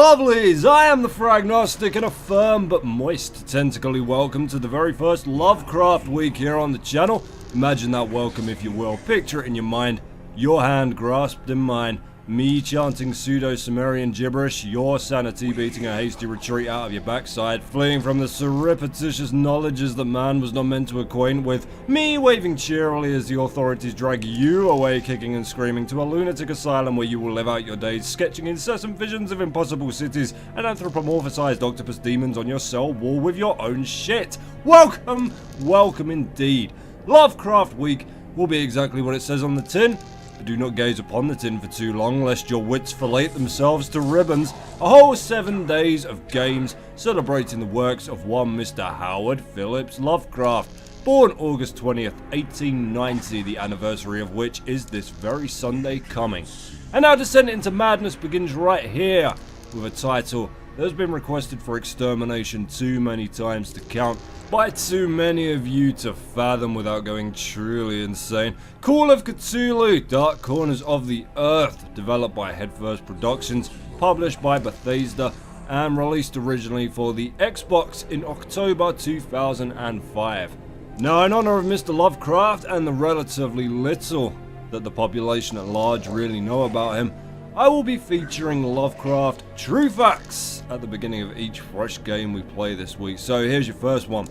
Lovelies, I am the Fragnostic and a firm but moist tentacly welcome to the very first Lovecraft week here on the channel. Imagine that welcome if you will, picture it in your mind, your hand grasped in mine, me chanting pseudo-Sumerian gibberish, your sanity beating a hasty retreat out of your backside, fleeing from the surreptitious knowledges that man was not meant to acquaint with, me waving cheerily as the authorities drag you away kicking and screaming to a lunatic asylum where you will live out your days sketching incessant visions of impossible cities and anthropomorphized octopus demons on your cell wall with your own shit. Welcome, welcome indeed. Lovecraft Week will be exactly what it says on the tin. Do not gaze upon the tin for too long, lest your wits fillet themselves to ribbons. A whole 7 days of games celebrating the works of one Mr. Howard Phillips Lovecraft, born August 20th, 1890, the anniversary of which is this very Sunday coming. And our descent into madness begins right here, with a title that has been requested for extermination too many times to count, by too many of you to fathom without going truly insane. Call of Cthulhu, Dark Corners of the Earth, developed by Headfirst Productions, published by Bethesda, and released originally for the Xbox in October 2005. Now, in honor of Mr. Lovecraft and the relatively little that the population at large really know about him, I will be featuring Lovecraft True Facts at the beginning of each fresh game we play this week. So here's your first one.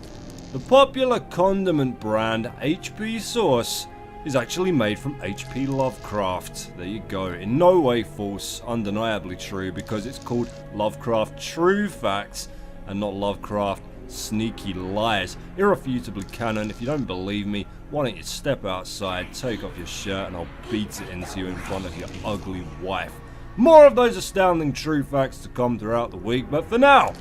The popular condiment brand HP Sauce is actually made from HP Lovecraft. There you go. In no way false, undeniably true, because it's called Lovecraft True Facts and not Lovecraft Sneaky Lies. Irrefutably canon. If you don't believe me, why don't you step outside, take off your shirt, and I'll beat it into you in front of your ugly wife. More of those astounding true facts to come throughout the week, but for now,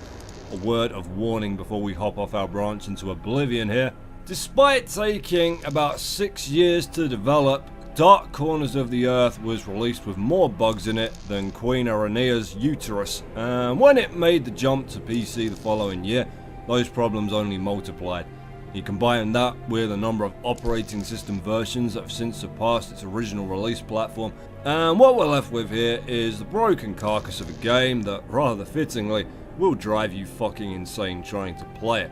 a word of warning before we hop off our branch into oblivion here. Despite taking about 6 years to develop, Dark Corners of the Earth was released with more bugs in it than Queen Aranea's uterus, and when it made the jump to PC the following year, those problems only multiplied. You combine that with a number of operating system versions that have since surpassed its original release platform, and what we're left with here is the broken carcass of a game that, rather fittingly, will drive you fucking insane trying to play it.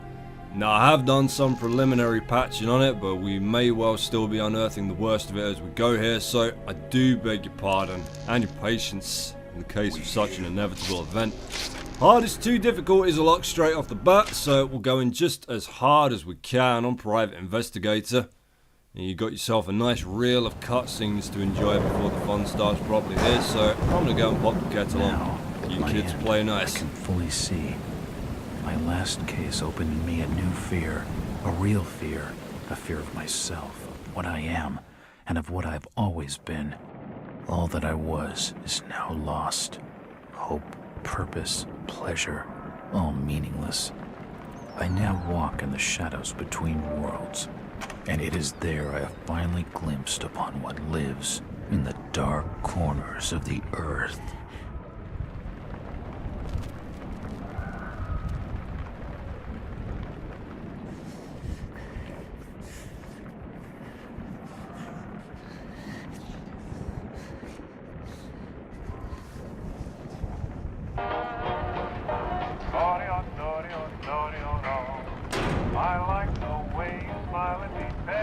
Now, I have done some preliminary patching on it, but we may well still be unearthing the worst of it as we go here, so I do beg your pardon and your patience in the case of such an inevitable event. Hardest to difficult is a lock straight off the bat, so we'll go in just as hard as we can on Private Investigator. And you got yourself a nice reel of cutscenes to enjoy before the fun starts properly here, so I'm gonna go and pop the kettle on. You kids play nice. I can fully see. My last case opened in me a new fear, a real fear, a fear of myself, of what I am, and of what I've always been. All that I was is now lost. Hope, purpose, pleasure, all meaningless. I now walk in the shadows between worlds, and it is there I have finally glimpsed upon what lives in the dark corners of the earth. I like the way you smile at me, baby.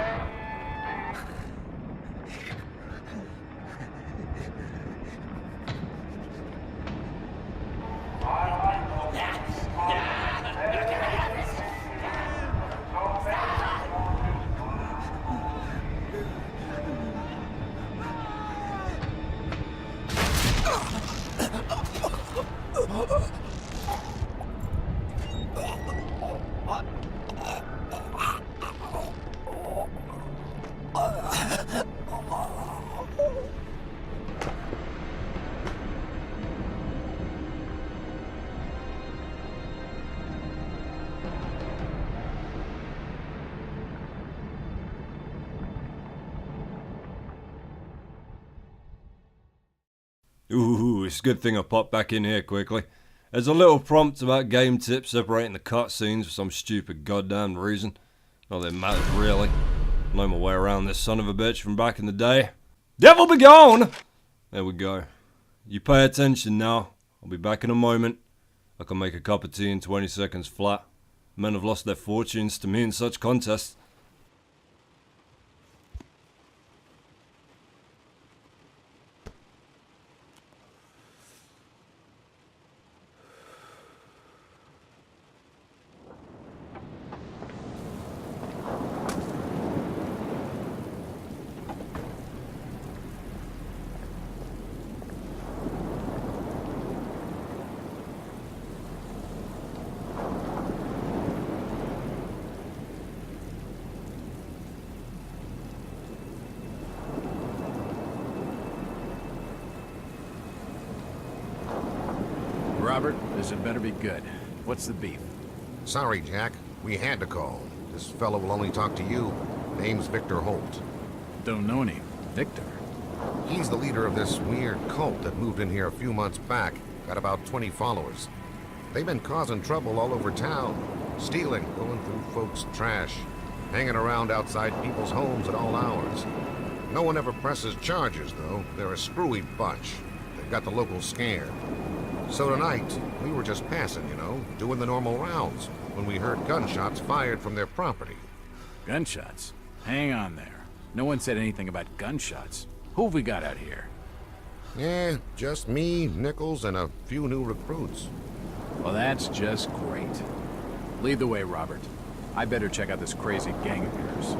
Ooh, it's a good thing I popped back in here quickly. There's a little prompt about game tips separating the cutscenes for some stupid goddamn reason. Not that it matters really. Know my way around this son of a bitch from back in the day. Devil be gone! There we go. You pay attention now. I'll be back in a moment. I can make a cup of tea in 20 seconds flat. Men have lost their fortunes to me in such contests. Robert, this had better be good. What's the beef? Sorry, Jack. We had to call. This fellow will only talk to you. Name's Victor Holt. Don't know any. Victor? He's the leader of this weird cult that moved in here a few months back. Got about 20 followers. They've been causing trouble all over town. Stealing, going through folks' trash, hanging around outside people's homes at all hours. No one ever presses charges, though. They're a screwy bunch. They've got the locals scared. So tonight, we were just passing, you know, doing the normal rounds, when we heard gunshots fired from their property. Gunshots? Hang on there. No one said anything about gunshots. Who have we got out here? Yeah, just me, Nichols, and a few new recruits. Well, that's just great. Lead the way, Robert. I better check out this crazy gang of yours.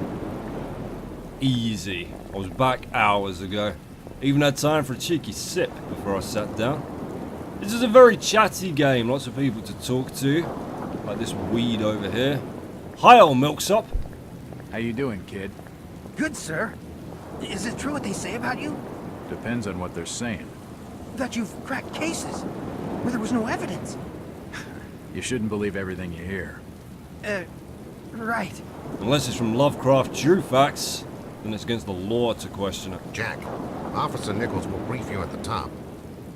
Easy. I was back hours ago. Even had time for a cheeky sip before I sat down. This is a very chatty game, lots of people to talk to. Like this weed over here. Hi, old milksop. How you doing, kid? Good, sir. Is it true what they say about you? Depends on what they're saying. That you've cracked cases where there was no evidence. You shouldn't believe everything you hear. Right. Unless it's from Lovecraft True Facts, then it's against the law to question it. Jack, Officer Nichols will brief you at the top.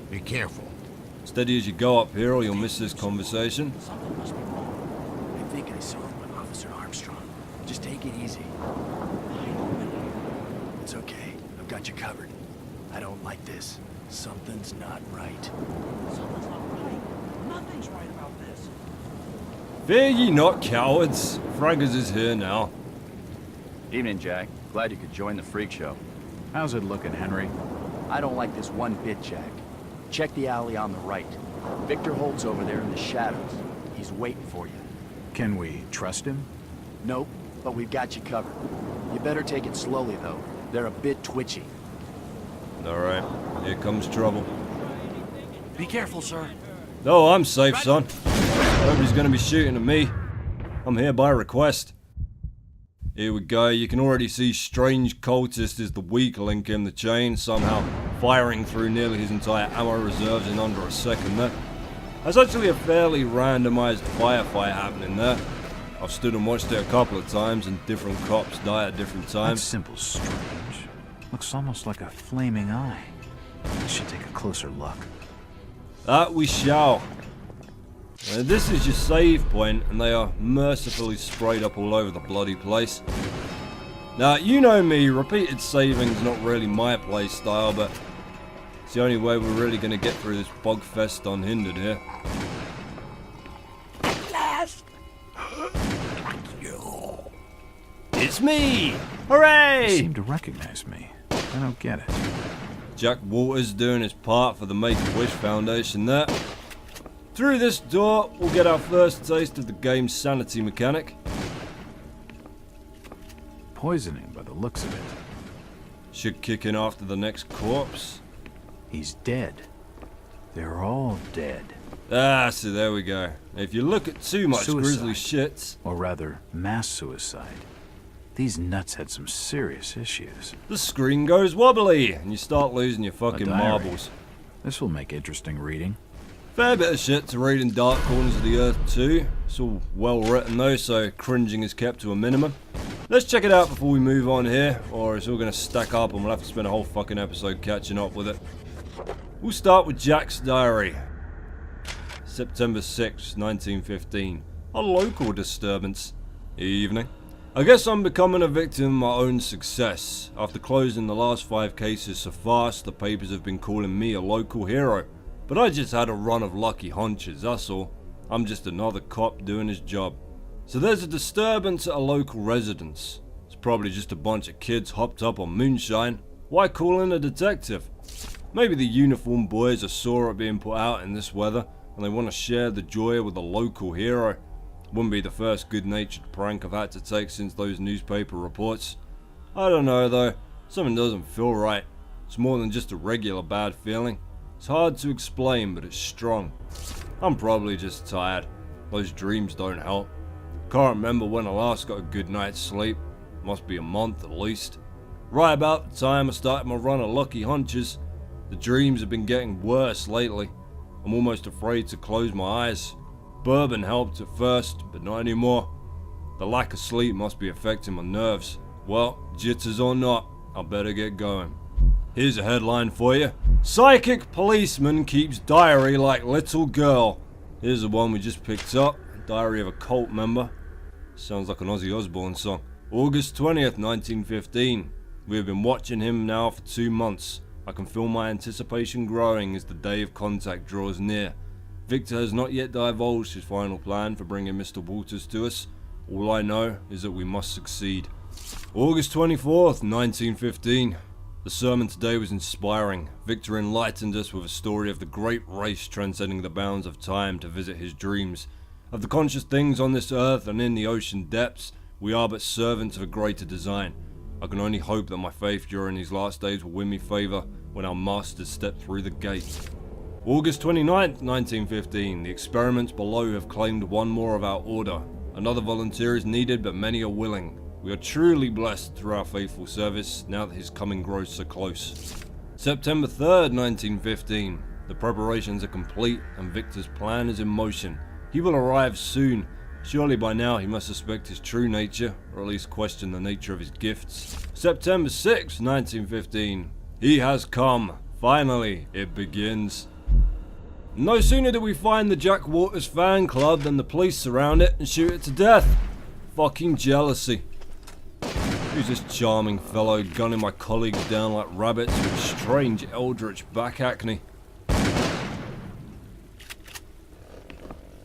Be careful. Steady as you go up here or you'll miss this conversation. Something must be wrong. I think I saw him with Officer Armstrong. Just take it easy. It's okay. I've got you covered. I don't like this. Something's not right. Something's not right? Nothing's right about this. Fear ye not, cowards. Fraggers is here now. Evening, Jack. Glad you could join the freak show. How's it looking, Henry? I don't like this one bit, Jack. Check the alley on the right. Victor Holt's over there in the shadows. He's waiting for you. Can we trust him? Nope, but we've got you covered. You better take it slowly, though. They're a bit twitchy. Alright, here comes trouble. Be careful, sir. Oh, I'm safe, son. Nobody's gonna be shooting at me. I'm here by request. Here we go, you can already see Strange Cultist is the weak link in the chain, somehow firing through nearly his entire ammo reserves in under a second there. That's actually a fairly randomized firefight happening there. I've stood and watched it a couple of times and different cops die at different That's times. simple strange. Looks almost like a flaming eye. I should take a closer look. That we shall. This is your save point, and they are mercifully sprayed up all over the bloody place. Now, you know me, repeated saving's not really my play style, but it's the only way we're really going to get through this bugfest unhindered here. Last. It's me! You Hooray! seem to recognize me. I don't get it. Jack Walters doing his part for the Make-A-Wish Foundation there. Through this door, we'll get our first taste of the game's sanity mechanic. Poisoning by the looks of it. Should kick in after the next corpse. He's dead. They're all dead. Ah, so there we go. If you look at too much Suicide. grisly shits, Or rather, mass suicide. These nuts had some serious issues. the screen goes wobbly, and you start losing your fucking diary. marbles. This will make interesting reading. Fair bit of shit to read in dark corners of the earth too. It's all well written though, so cringing is kept to a minimum. Let's check it out before we move on here, or it's all gonna stack up and we'll have to spend a whole fucking episode catching up with it. We'll start with Jack's diary. September 6, 1915. A local disturbance. Evening. I guess I'm becoming a victim of my own success. After closing the last 5 cases so fast, the papers have been calling me a local hero. but I just had a run of lucky hunches, that's all. I'm just another cop doing his job. So there's a disturbance at a local residence. It's probably just a bunch of kids hopped up on moonshine. Why call in a detective? Maybe the uniformed boys are sore at being put out in this weather and they want to share the joy with a local hero. Wouldn't be the first good-natured prank I've had to take since those newspaper reports. I don't know though, something doesn't feel right. It's more than just a regular bad feeling. It's hard to explain, but it's strong. I'm probably just tired. Those dreams don't help. Can't remember when I last got a good night's sleep. Must be a month at least. Right about the time I started my run of lucky hunches, the dreams have been getting worse lately. I'm almost afraid to close my eyes. Bourbon helped at first, but not anymore. The lack of sleep must be affecting my nerves. Well, jitters or not, I better get going. Here's a headline for you. Psychic policeman keeps diary like little girl. Here's the one we just picked up. Diary of a cult member. Sounds like an Ozzy Osbourne song. August 20th, 1915. We have been watching him now for 2 months. I can feel my anticipation growing as the day of contact draws near. Victor has not yet divulged his final plan for bringing Mr. Walters to us. All I know is that we must succeed. August 24th, 1915. The sermon today was inspiring. Victor enlightened us with a story of the great race transcending the bounds of time to visit his dreams. Of the conscious things on this earth and in the ocean depths, we are but servants of a greater design. I can only hope that my faith during these last days will win me favour when our masters step through the gate. August 29th, 1915. The experiments below have claimed one more of our order. Another volunteer is needed, but many are willing. We are truly blessed through our faithful service now that his coming grows so close. September 3rd, 1915. The preparations are complete and Victor's plan is in motion. He will arrive soon. Surely by now he must suspect his true nature, or at least question the nature of his gifts. September 6th, 1915. He has come. Finally, it begins. No sooner do we find the Jack Waters fan club than the police surround it and shoot it to death. Fucking jealousy. Who's this charming fellow gunning my colleagues down like rabbits with strange eldritch back acne?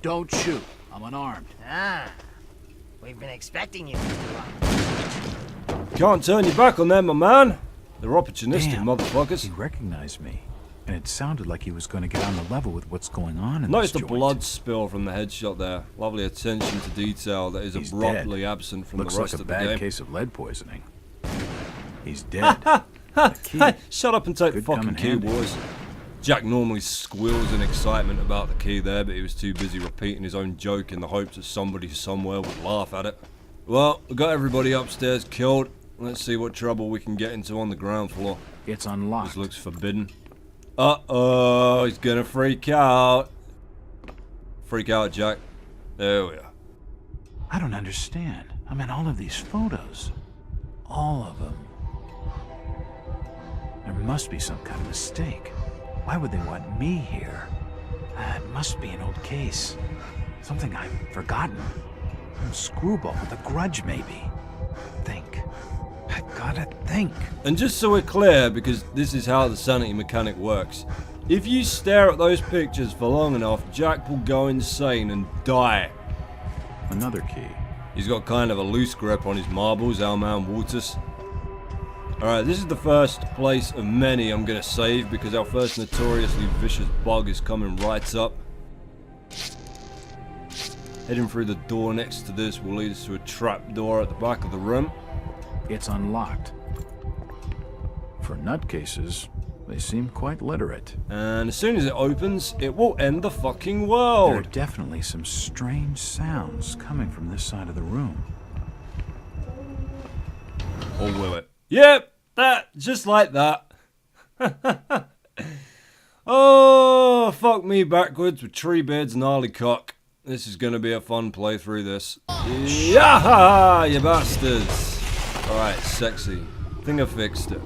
Don't shoot. I'm unarmed. Ah, we've been expecting you, Mr. Long. Can't turn your back on them, my man. They're opportunistic Damn. motherfuckers. He recognized me, and it sounded like he was going to get on the level with what's going on in Notice this the joint. blood spill from the headshot there. Lovely attention to detail that is He's abruptly dead. absent from Looks the rest like a of the bad game. case of lead poisoning. He's dead. The key. Hey, shut up and take the Could come fucking in key, handy. boys. Jack normally squeals in excitement about the key there, but he was too busy repeating his own joke in the hopes that somebody somewhere would laugh at it. Well, we got everybody upstairs killed. Let's see what trouble we can get into on the ground floor. It's unlocked. This looks forbidden. Uh-oh, he's gonna freak out. Freak out, Jack. There we are. I don't understand. I mean, all of these photos. All of them. There must be some kind of mistake. Why would they want me here? It must be an old case. Something I've forgotten. Some screwball with a grudge, maybe. Think. I gotta think. And just so we're clear, because this is how the sanity mechanic works, if you stare at those pictures for long enough, Jack will go insane and die. Another key. He's got kind of a loose grip on his marbles, our man Walters. Alright, this is the first place of many I'm gonna save because our first notoriously vicious bug is coming right up. Heading through the door next to this will lead us to a trap door at the back of the room. It's unlocked. For nutcases, they seem quite literate. And as soon as it opens, it will end the fucking There are world. definitely some strange sounds coming from this side of the room. Or will it? Yep, that, just like that. Oh, fuck me backwards with tree beards and gnarly cock. This is gonna be a fun playthrough, this. Yaha, you bastards. Alright, sexy. Think I fixed it.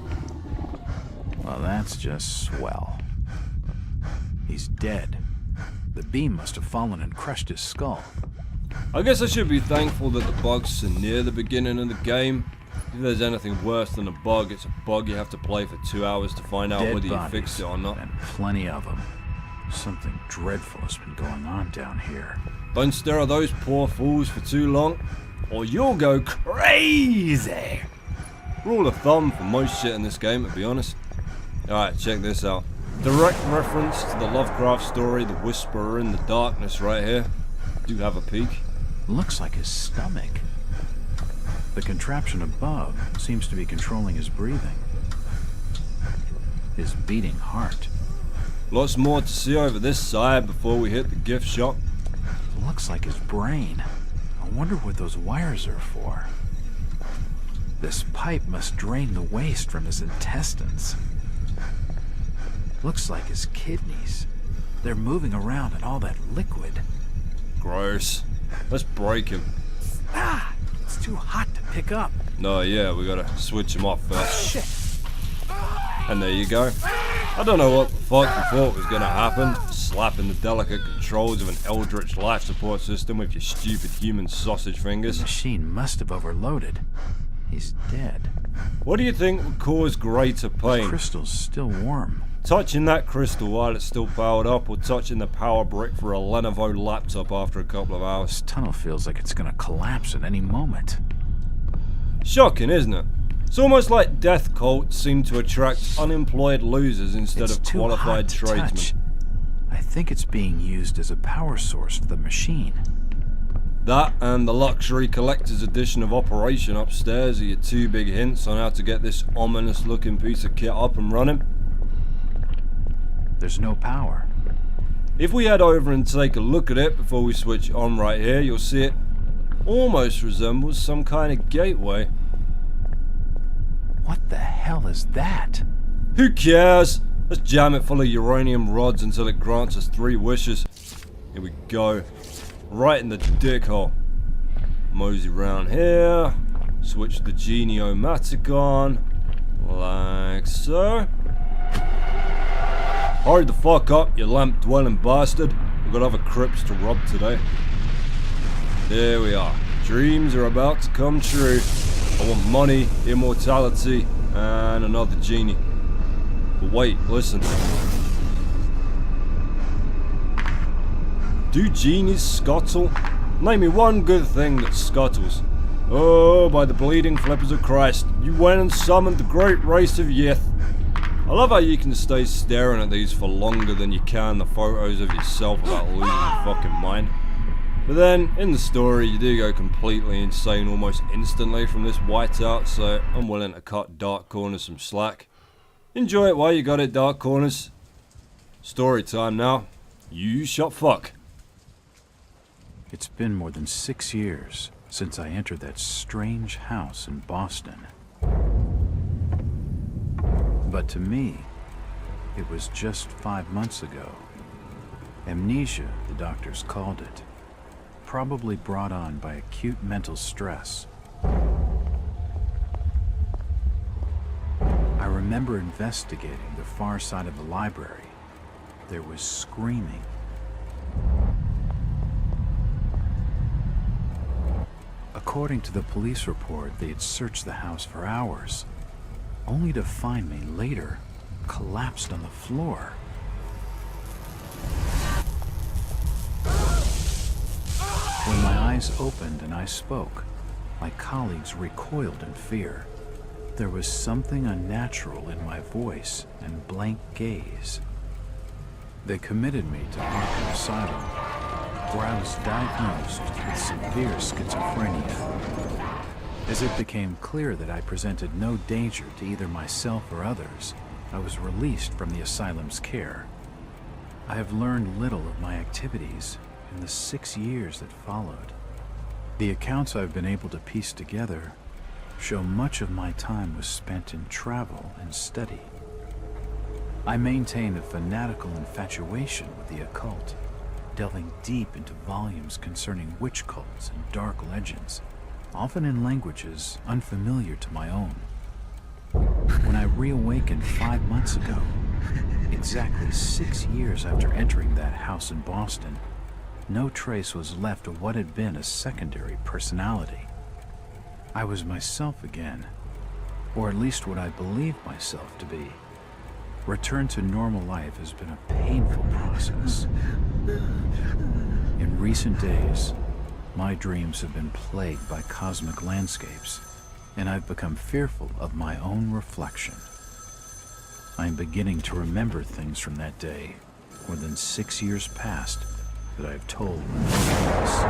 Well, that's just swell. He's dead. The beam must have fallen and crushed his skull. I guess I should be thankful that the bug's so near the beginning of the game. If there's anything worse than a bug, it's a bug you have to play for 2 hours to find out Dead whether you bodies, fixed it or not. and plenty of them. Something dreadful has been going on down here. Don't stare at those poor fools for too long, or you'll go crazy. Rule of thumb for most shit in this game, to be honest. Alright, check this out. Direct reference to the Lovecraft story, The Whisperer in the Darkness, right here. Do have a peek. Looks like his stomach. The contraption above seems to be controlling his breathing. His beating heart. Lots more to see over this side before we hit the gift shop. Looks like his brain. I wonder what those wires are for. This pipe must drain the waste from his intestines. Looks like his kidneys. They're moving around in all that liquid. Gross. Let's break him. Ah! It's too hot to pick up. No, yeah, we gotta switch him off first. Shit! And there you go. I don't know what the fuck you thought was gonna happen. Slapping the delicate controls of an eldritch life support system with your stupid human sausage fingers. The machine must have overloaded. He's dead. What do you think would cause greater The pain? crystal's still warm. Touching that crystal while it's still powered up, or touching the power brick for a Lenovo laptop after a couple of hours? This tunnel feels like it's gonna collapse at any moment. Shocking, isn't it? It's almost like death cults seem to attract unemployed losers instead It's of too qualified hot to tradesmen. touch. I think it's being used as a power source for the machine. That and the luxury collector's edition of Operation upstairs are your two big hints on how to get this ominous looking piece of kit up and running. There's no power. If we head over and take a look at it before we switch on right here, you'll see it almost resembles some kind of gateway. What the hell is that? Who cares? Let's jam it full of uranium rods until it grants us 3 wishes. Here we go. Right in the dick hole. Mosey round here. Switch the Genio-matic on. Like so. Hurry the fuck up, you lamp-dwelling bastard. We've got other crypts to rob today. There we are. Dreams are about to come true. I want money, immortality, and another genie. But wait, listen. Do genies scuttle? Name me one good thing that scuttles. Oh, by the bleeding flippers of Christ, you went and summoned the great race of Yith. I love how you can stay staring at these for longer than you can the photos of yourself without losing your fucking mind. But then, in the story, you do go completely insane almost instantly from this whiteout, so I'm willing to cut Dark Corners some slack. Enjoy it while you got it, Dark Corners. Story time now. You shot fuck. It's been more than 6 years since I entered that strange house in Boston. But to me, it was just 5 months ago. Amnesia, the doctors called it. Probably brought on by acute mental stress. I remember investigating the far side of the library. There was screaming. According to the police report, they had searched the house for hours, only to find me later collapsed on the floor. When my eyes opened and I spoke, my colleagues recoiled in fear. There was something unnatural in my voice and blank gaze. They committed me to Arkham Asylum, where I was diagnosed with severe schizophrenia. As it became clear that I presented no danger to either myself or others, I was released from the asylum's care. I have learned little of my activities in the 6 years that followed. The accounts I've been able to piece together show much of my time was spent in travel and study. I maintain a fanatical infatuation with the occult, delving deep into volumes concerning witch cults and dark legends, often in languages unfamiliar to my own. When I reawakened 5 months ago, exactly 6 years after entering that house in Boston, no trace was left of what had been a secondary personality. I was myself again, or at least what I believed myself to be. return to normal life has been a painful process. In recent days, my dreams have been plagued by cosmic landscapes, and I've become fearful of my own reflection. I am beginning to remember things from that day, more than 6 years past, that I have told no one else.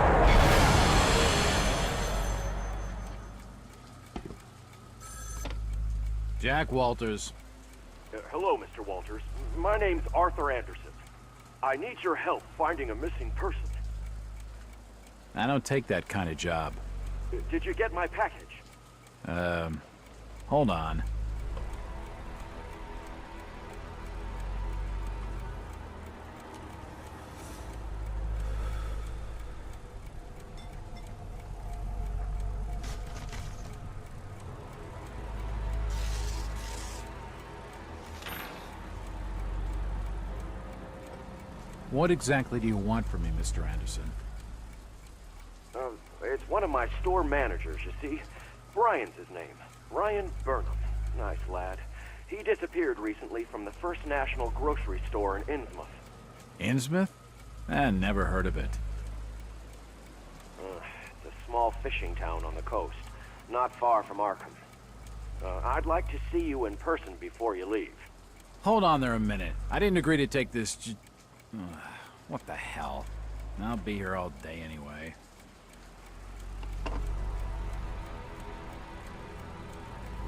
Jack Walters. Hello, Mr. Walters. My name's Arthur Anderson. I need your help finding a missing person. I don't take that kind of job. Did you get my package? Hold on. What exactly do you want from me, Mr. Anderson? It's one of my store managers, you see. Brian's his name. Ryan Burnham. Nice lad. He disappeared recently from the First National grocery store in Innsmouth. Innsmouth? Never heard of it. It's a small fishing town on the coast, not far from Arkham. I'd like to see you in person before you leave. Hold on there a minute. I didn't agree to take this what the hell? I'll be here all day anyway.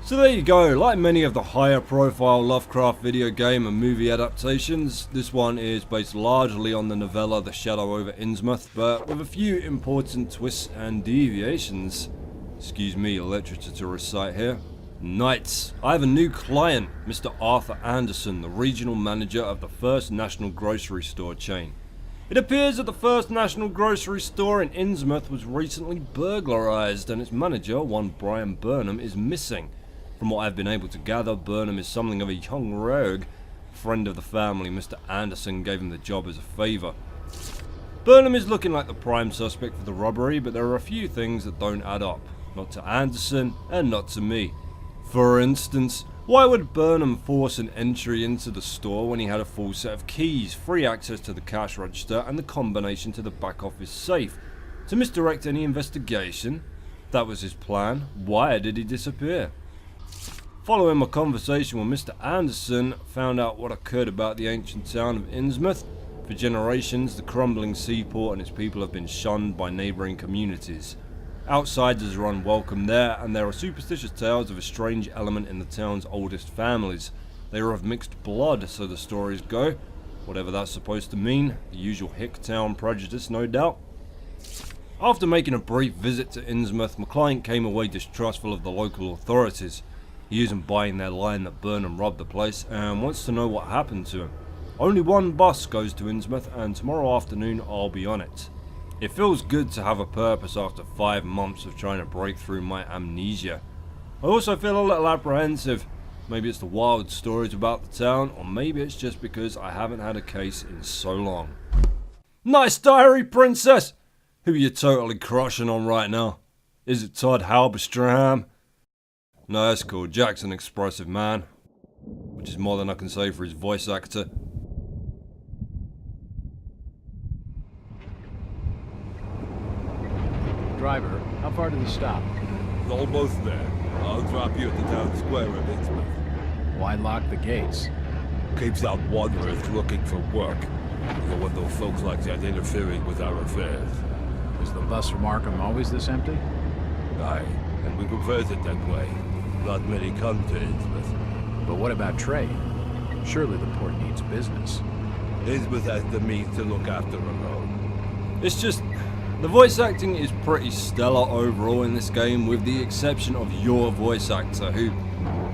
So there you go, like many of the higher profile Lovecraft video game and movie adaptations, this one is based largely on the novella The Shadow over Innsmouth, but with a few important twists and deviations. Excuse me, literature to recite here. Knights, I have a new client, Mr. Arthur Anderson, the regional manager of the First National grocery store chain. It appears that the First National grocery store in Innsmouth was recently burglarized and its manager, one Brian Burnham, is missing. From what I've been able to gather, Burnham is something of a young rogue. A friend of the family, Mr. Anderson, gave him the job as a favor. Burnham is looking like the prime suspect for the robbery, but there are a few things that don't add up. Not to Anderson, and not to me. For instance, why would Burnham force an entry into the store when he had a full set of keys, free access to the cash register, and the combination to the back office safe? To misdirect any investigation? That was his plan. Why did he disappear? Following my conversation with Mr. Anderson, found out what occurred about the ancient town of Innsmouth. For generations, the crumbling seaport and its people have been shunned by neighbouring communities. Outsiders are unwelcome there, and there are superstitious tales of a strange element in the town's oldest families. They are of mixed blood, so the stories go. Whatever that's supposed to mean, the usual Hicktown prejudice, no doubt. After making a brief visit to Innsmouth, my client came away distrustful of the local authorities. He isn't buying their line that Burnham robbed the place, and wants to know what happened to him. Only one bus goes to Innsmouth, and tomorrow afternoon I'll be on it. It feels good to have a purpose after 5 months of trying to break through my amnesia. I also feel a little apprehensive. Maybe it's the wild stories about the town, or maybe it's just because I haven't had a case in so long. Nice diary, princess! Who are you totally crushing on right now? Is it Todd Halberstram? No, that's cool. Jack's an expressive man, which is more than I can say for his voice actor. Driver, how far did he stop? It's almost there. I'll drop you at the town square of Innsmouth. Why lock the gates? Keeps out wanderers looking for work. You don't want those folks like that interfering with our affairs. Is the bus from Arkham always this empty? Aye, and we prefers it that way. Not many come to Innsmouth. But what about trade? Surely the port needs business. Innsmouth has the means to look after her own. It's just, the voice acting is pretty stellar overall in this game, with the exception of your voice actor, who,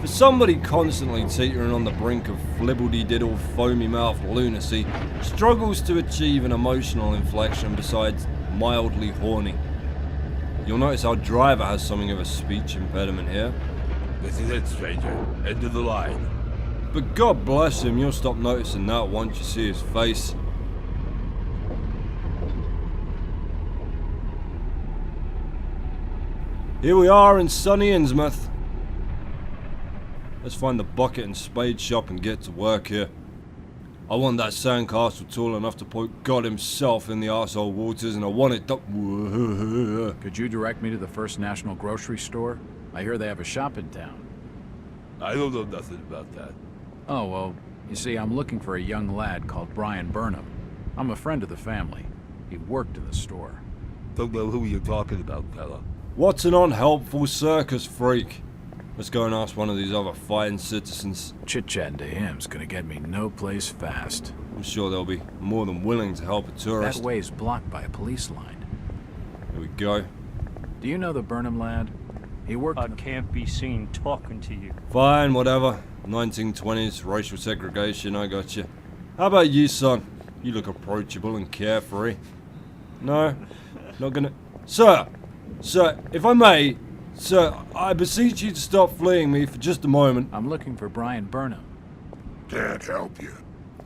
for somebody constantly teetering on the brink of flibbledy-diddle, foamy-mouthed lunacy, struggles to achieve an emotional inflection besides mildly horny. You'll notice our driver has something of a speech impediment here. This is it, stranger. End of the line. But God bless him, you'll stop noticing that once you see his face. Here we are in sunny Innsmouth. let's find the bucket and spade shop and get to work here. I want that sandcastle tall enough to poke God himself in the arsehole waters, and I want it Could you direct me to the First National Grocery Store? I hear they have a shop in town. I don't know nothing about that. Oh, well, you see, I'm looking for a young lad called Brian Burnham. I'm a friend of the family. He worked in the store. Don't know who you're talking about, fella. What's an unhelpful circus freak? Let's go and ask one of these other fine citizens. Chit-chatting to him's gonna get me no place fast. I'm sure they'll be more than willing to help a tourist. That way's blocked by a police line. Here we go. Do you know the Burnham lad? He worked... I can't be seen talking to you. Fine, whatever. 1920s, racial segregation, I got you. How about you, son? You look approachable and carefree. No? Not gonna... Sir! Sir, if I may... Sir, I beseech you to stop fleeing me for just a moment. I'm looking for Brian Burnham. Can't help you.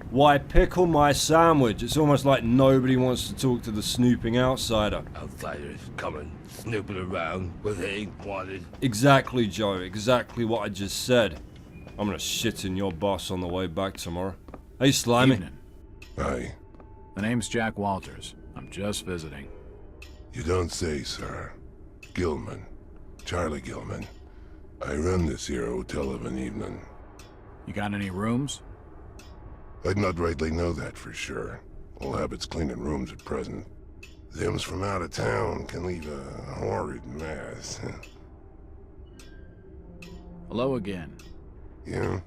Why, pickle my sandwich. It's almost like nobody wants to talk to the snooping outsider. Outsiders coming, snooping around where they ain't wanted. Exactly, Joe. Exactly what I just said. I'm gonna shit in your boss on the way back tomorrow. Hey, Slimy. Evening. Aye. The name's Jack Walters. I'm just visiting. You don't say, sir. Gilman. Charlie Gilman. I run this here hotel of an evening. You got any rooms? I'd not rightly know that for sure. All habits cleaning rooms at present. Them's from out of town can leave a horrid mess. Hello again. Yeah?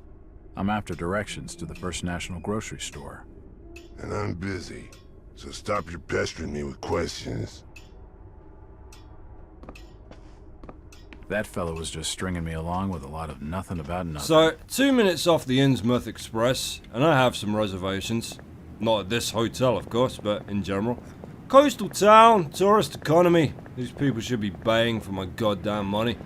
I'm after directions to the First National Grocery Store. And I'm busy, so stop your pestering me with questions. That fellow was just stringing me along with a lot of nothing about nothing. So, 2 minutes off the Innsmouth Express, and I have some reservations. Not at this hotel, of course, but in general. Coastal town, tourist economy. These people should be baying for my goddamn money.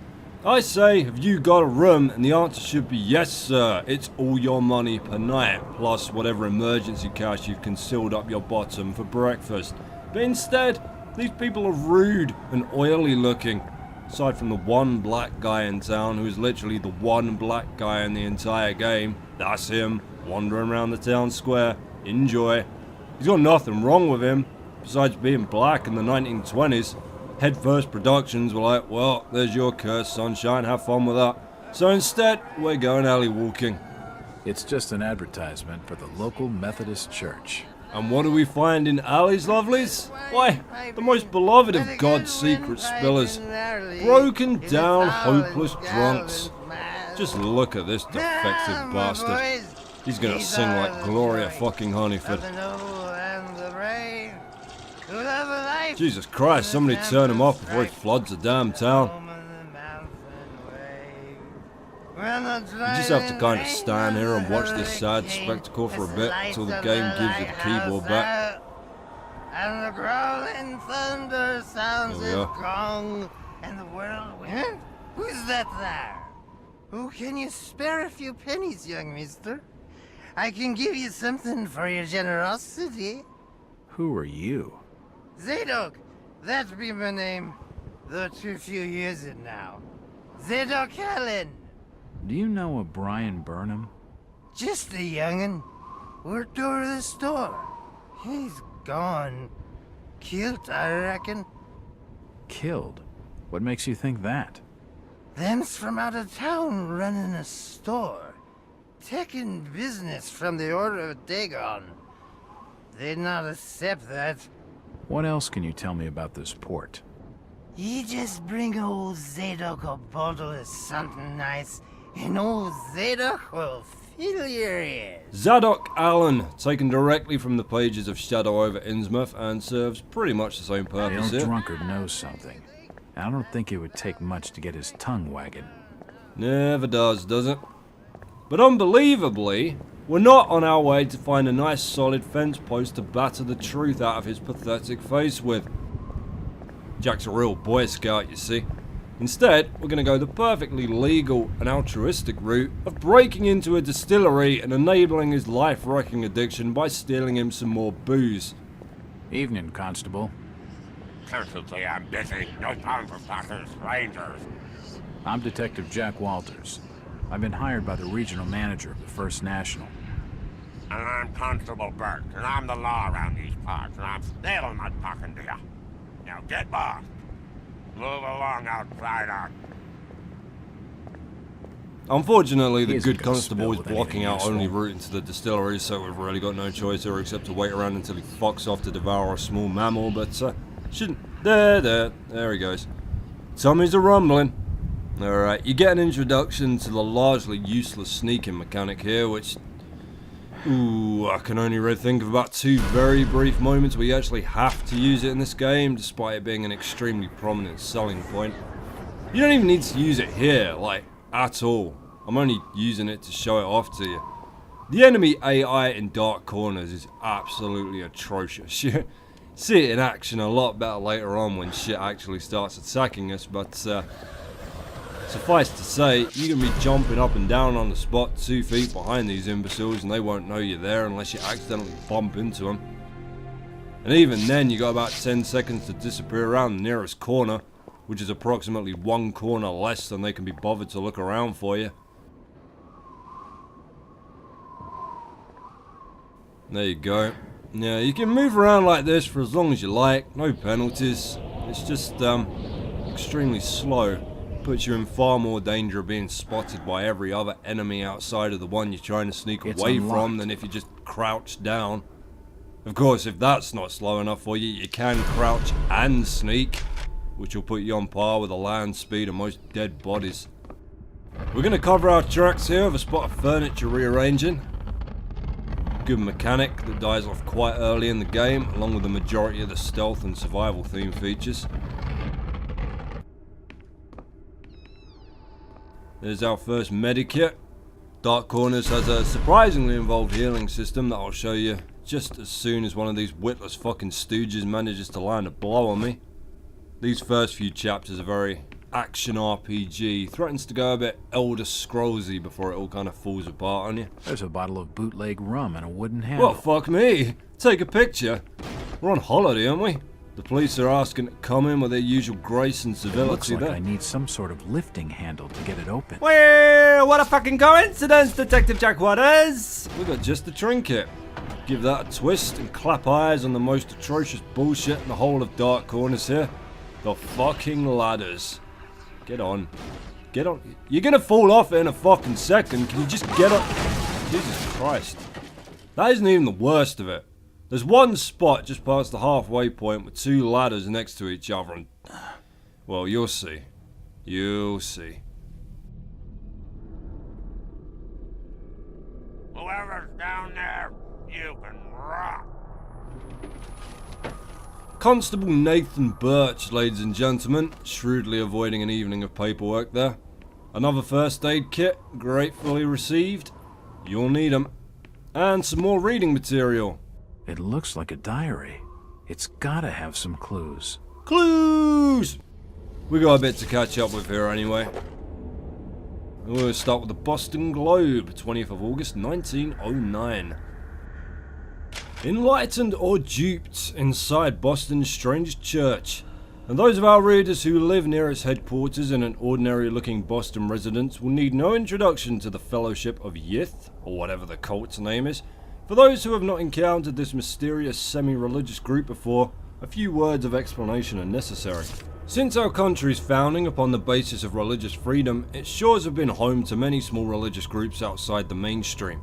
I say, have you got a room? And the answer should be yes, sir. It's all your money per night, plus whatever emergency cash you've concealed up your bottom for breakfast. But instead, these people are rude and oily looking. Aside from the one black guy in town who is literally the one black guy in the entire game. That's him, wandering around the town square. Enjoy. He's got nothing wrong with him, besides being black in the 1920s. Headfirst Productions were like, well, there's your curse, sunshine, have fun with that. So instead, we're going alley walking. It's just an advertisement for the local Methodist church. And what do we find in alleys, lovelies? Why, the most beloved of God's secret spillers. Broken down, hopeless drunks. Just look at this defective bastard. He's gonna sing like Gloria fucking Honeyford. Jesus Christ, somebody turn him off before he floods the damn town. You just have to kind of stand here and watch this sad spectacle for a bit until the game gives you the keyboard back. And the growling thunder sounds There we of are. gong, and the whirlwind. Who's that there? Oh, can you spare a few pennies, young mister? I can give you something for your generosity. Who are you? Zadok, that be my name, though too few years it now. Zadok Allen. Do you know a Brian Burnham? Just a young'un. Worked over the store. He's gone. Killed, I reckon. Killed? What makes you think that? Them's from out of town running a store. Taking business from the Order of Dagon. They'd not accept that. What else can you tell me about this port? You just bring old Zadok a bottle of something nice, and old Zadok will fill your ears. Zadok Allen, taken directly from the pages of Shadow over Innsmouth, and serves pretty much the same The purpose old here. drunkard knows something. I don't think it would take much to get his tongue wagging. Never does it? But unbelievably, we're not on our way to find a nice solid fence post to batter the truth out of his pathetic face with. Jack's a real Boy Scout, you see. Instead, we're going to go the perfectly legal and altruistic route of breaking into a distillery and enabling his life-wrecking addiction by stealing him some more booze. Evening, Constable. Certainly ambitious, no time for fuckers, strangers. I'm Detective Jack Walters. I've been hired by the regional manager of the First National. And I'm Constable Burt, and I'm the law around these parts, and I'm still not talking to you. Now get lost. Move along, outsider. Unfortunately, the He isn't good gonna constable spill is with blocking anything our only useful. route into the distillery, so we've really got no choice here except to wait around until he fucks off to devour a small mammal, but shouldn't... There he goes. Tummies are rumbling. Alright, you get an introduction to the largely useless sneaking mechanic here, which... Ooh, I can only really think of about 2 very brief moments where you actually have to use it in this game, despite it being an extremely prominent selling point. You don't even need to use it here, like, at all. I'm only using it to show it off to you. The enemy AI in Dark Corners is absolutely atrocious. You see it in action a lot better later on when shit actually starts attacking us, but suffice to say, you can be jumping up and down on the spot 2 feet behind these imbeciles and they won't know you're there unless you accidentally bump into them. And even then, you got about 10 seconds to disappear around the nearest corner, which is approximately 1 corner less than they can be bothered to look around for you. There you go. Yeah, you can move around like this for as long as you like, no penalties. It's just extremely slow. Puts you in far more danger of being spotted by every other enemy outside of the one you're trying to sneak away from than if you just crouch down. Of course, if that's not slow enough for you, you can crouch and sneak, which will put you on par with the land speed of most dead bodies. We're going to cover our tracks here with a spot of furniture rearranging. Good mechanic that dies off quite early in the game, along with the majority of the stealth and survival theme features. There's our first medikit. Dark Corners has a surprisingly involved healing system that I'll show you just as soon as one of these witless fucking stooges manages to land a blow on me. These first few chapters are very action RPG, threatens to go a bit Elder Scrollsy before it all kind of falls apart on you. There's a bottle of bootleg rum and a wooden handle. Well, fuck me. Take a picture. We're on holiday, aren't we? The police are asking to come in with their usual grace and civility. It looks like there. I need some sort of lifting handle to get it open. Well, what a fucking coincidence, Detective Jack Waters! We got just the trinket. Give that a twist and clap eyes on the most atrocious bullshit in the whole of Dark Corners here. The fucking ladders. Get on. Get on. You're gonna fall off in a fucking second. Can you just get up? Jesus Christ. That isn't even the worst of it. There's one spot just past the halfway point with 2 ladders next to each other and... Well, you'll see. You'll see. Whoever's down there, you can rock. Constable Nathan Birch, ladies and gentlemen, shrewdly avoiding an evening of paperwork there. Another first aid kit, gratefully received. You'll need them. And some more reading material. It looks like a diary. It's gotta have some clues. Clues! We got a bit to catch up with here anyway. We'll start with the Boston Globe, 20th of August 1909. Enlightened or duped inside Boston's strangest church. And those of our readers who live near its headquarters in an ordinary looking Boston residence will need no introduction to the Fellowship of Yith, or whatever the cult's name is. For those who have not encountered this mysterious semi-religious group before, a few words of explanation are necessary. Since our country's founding upon the basis of religious freedom, its shores have been home to many small religious groups outside the mainstream.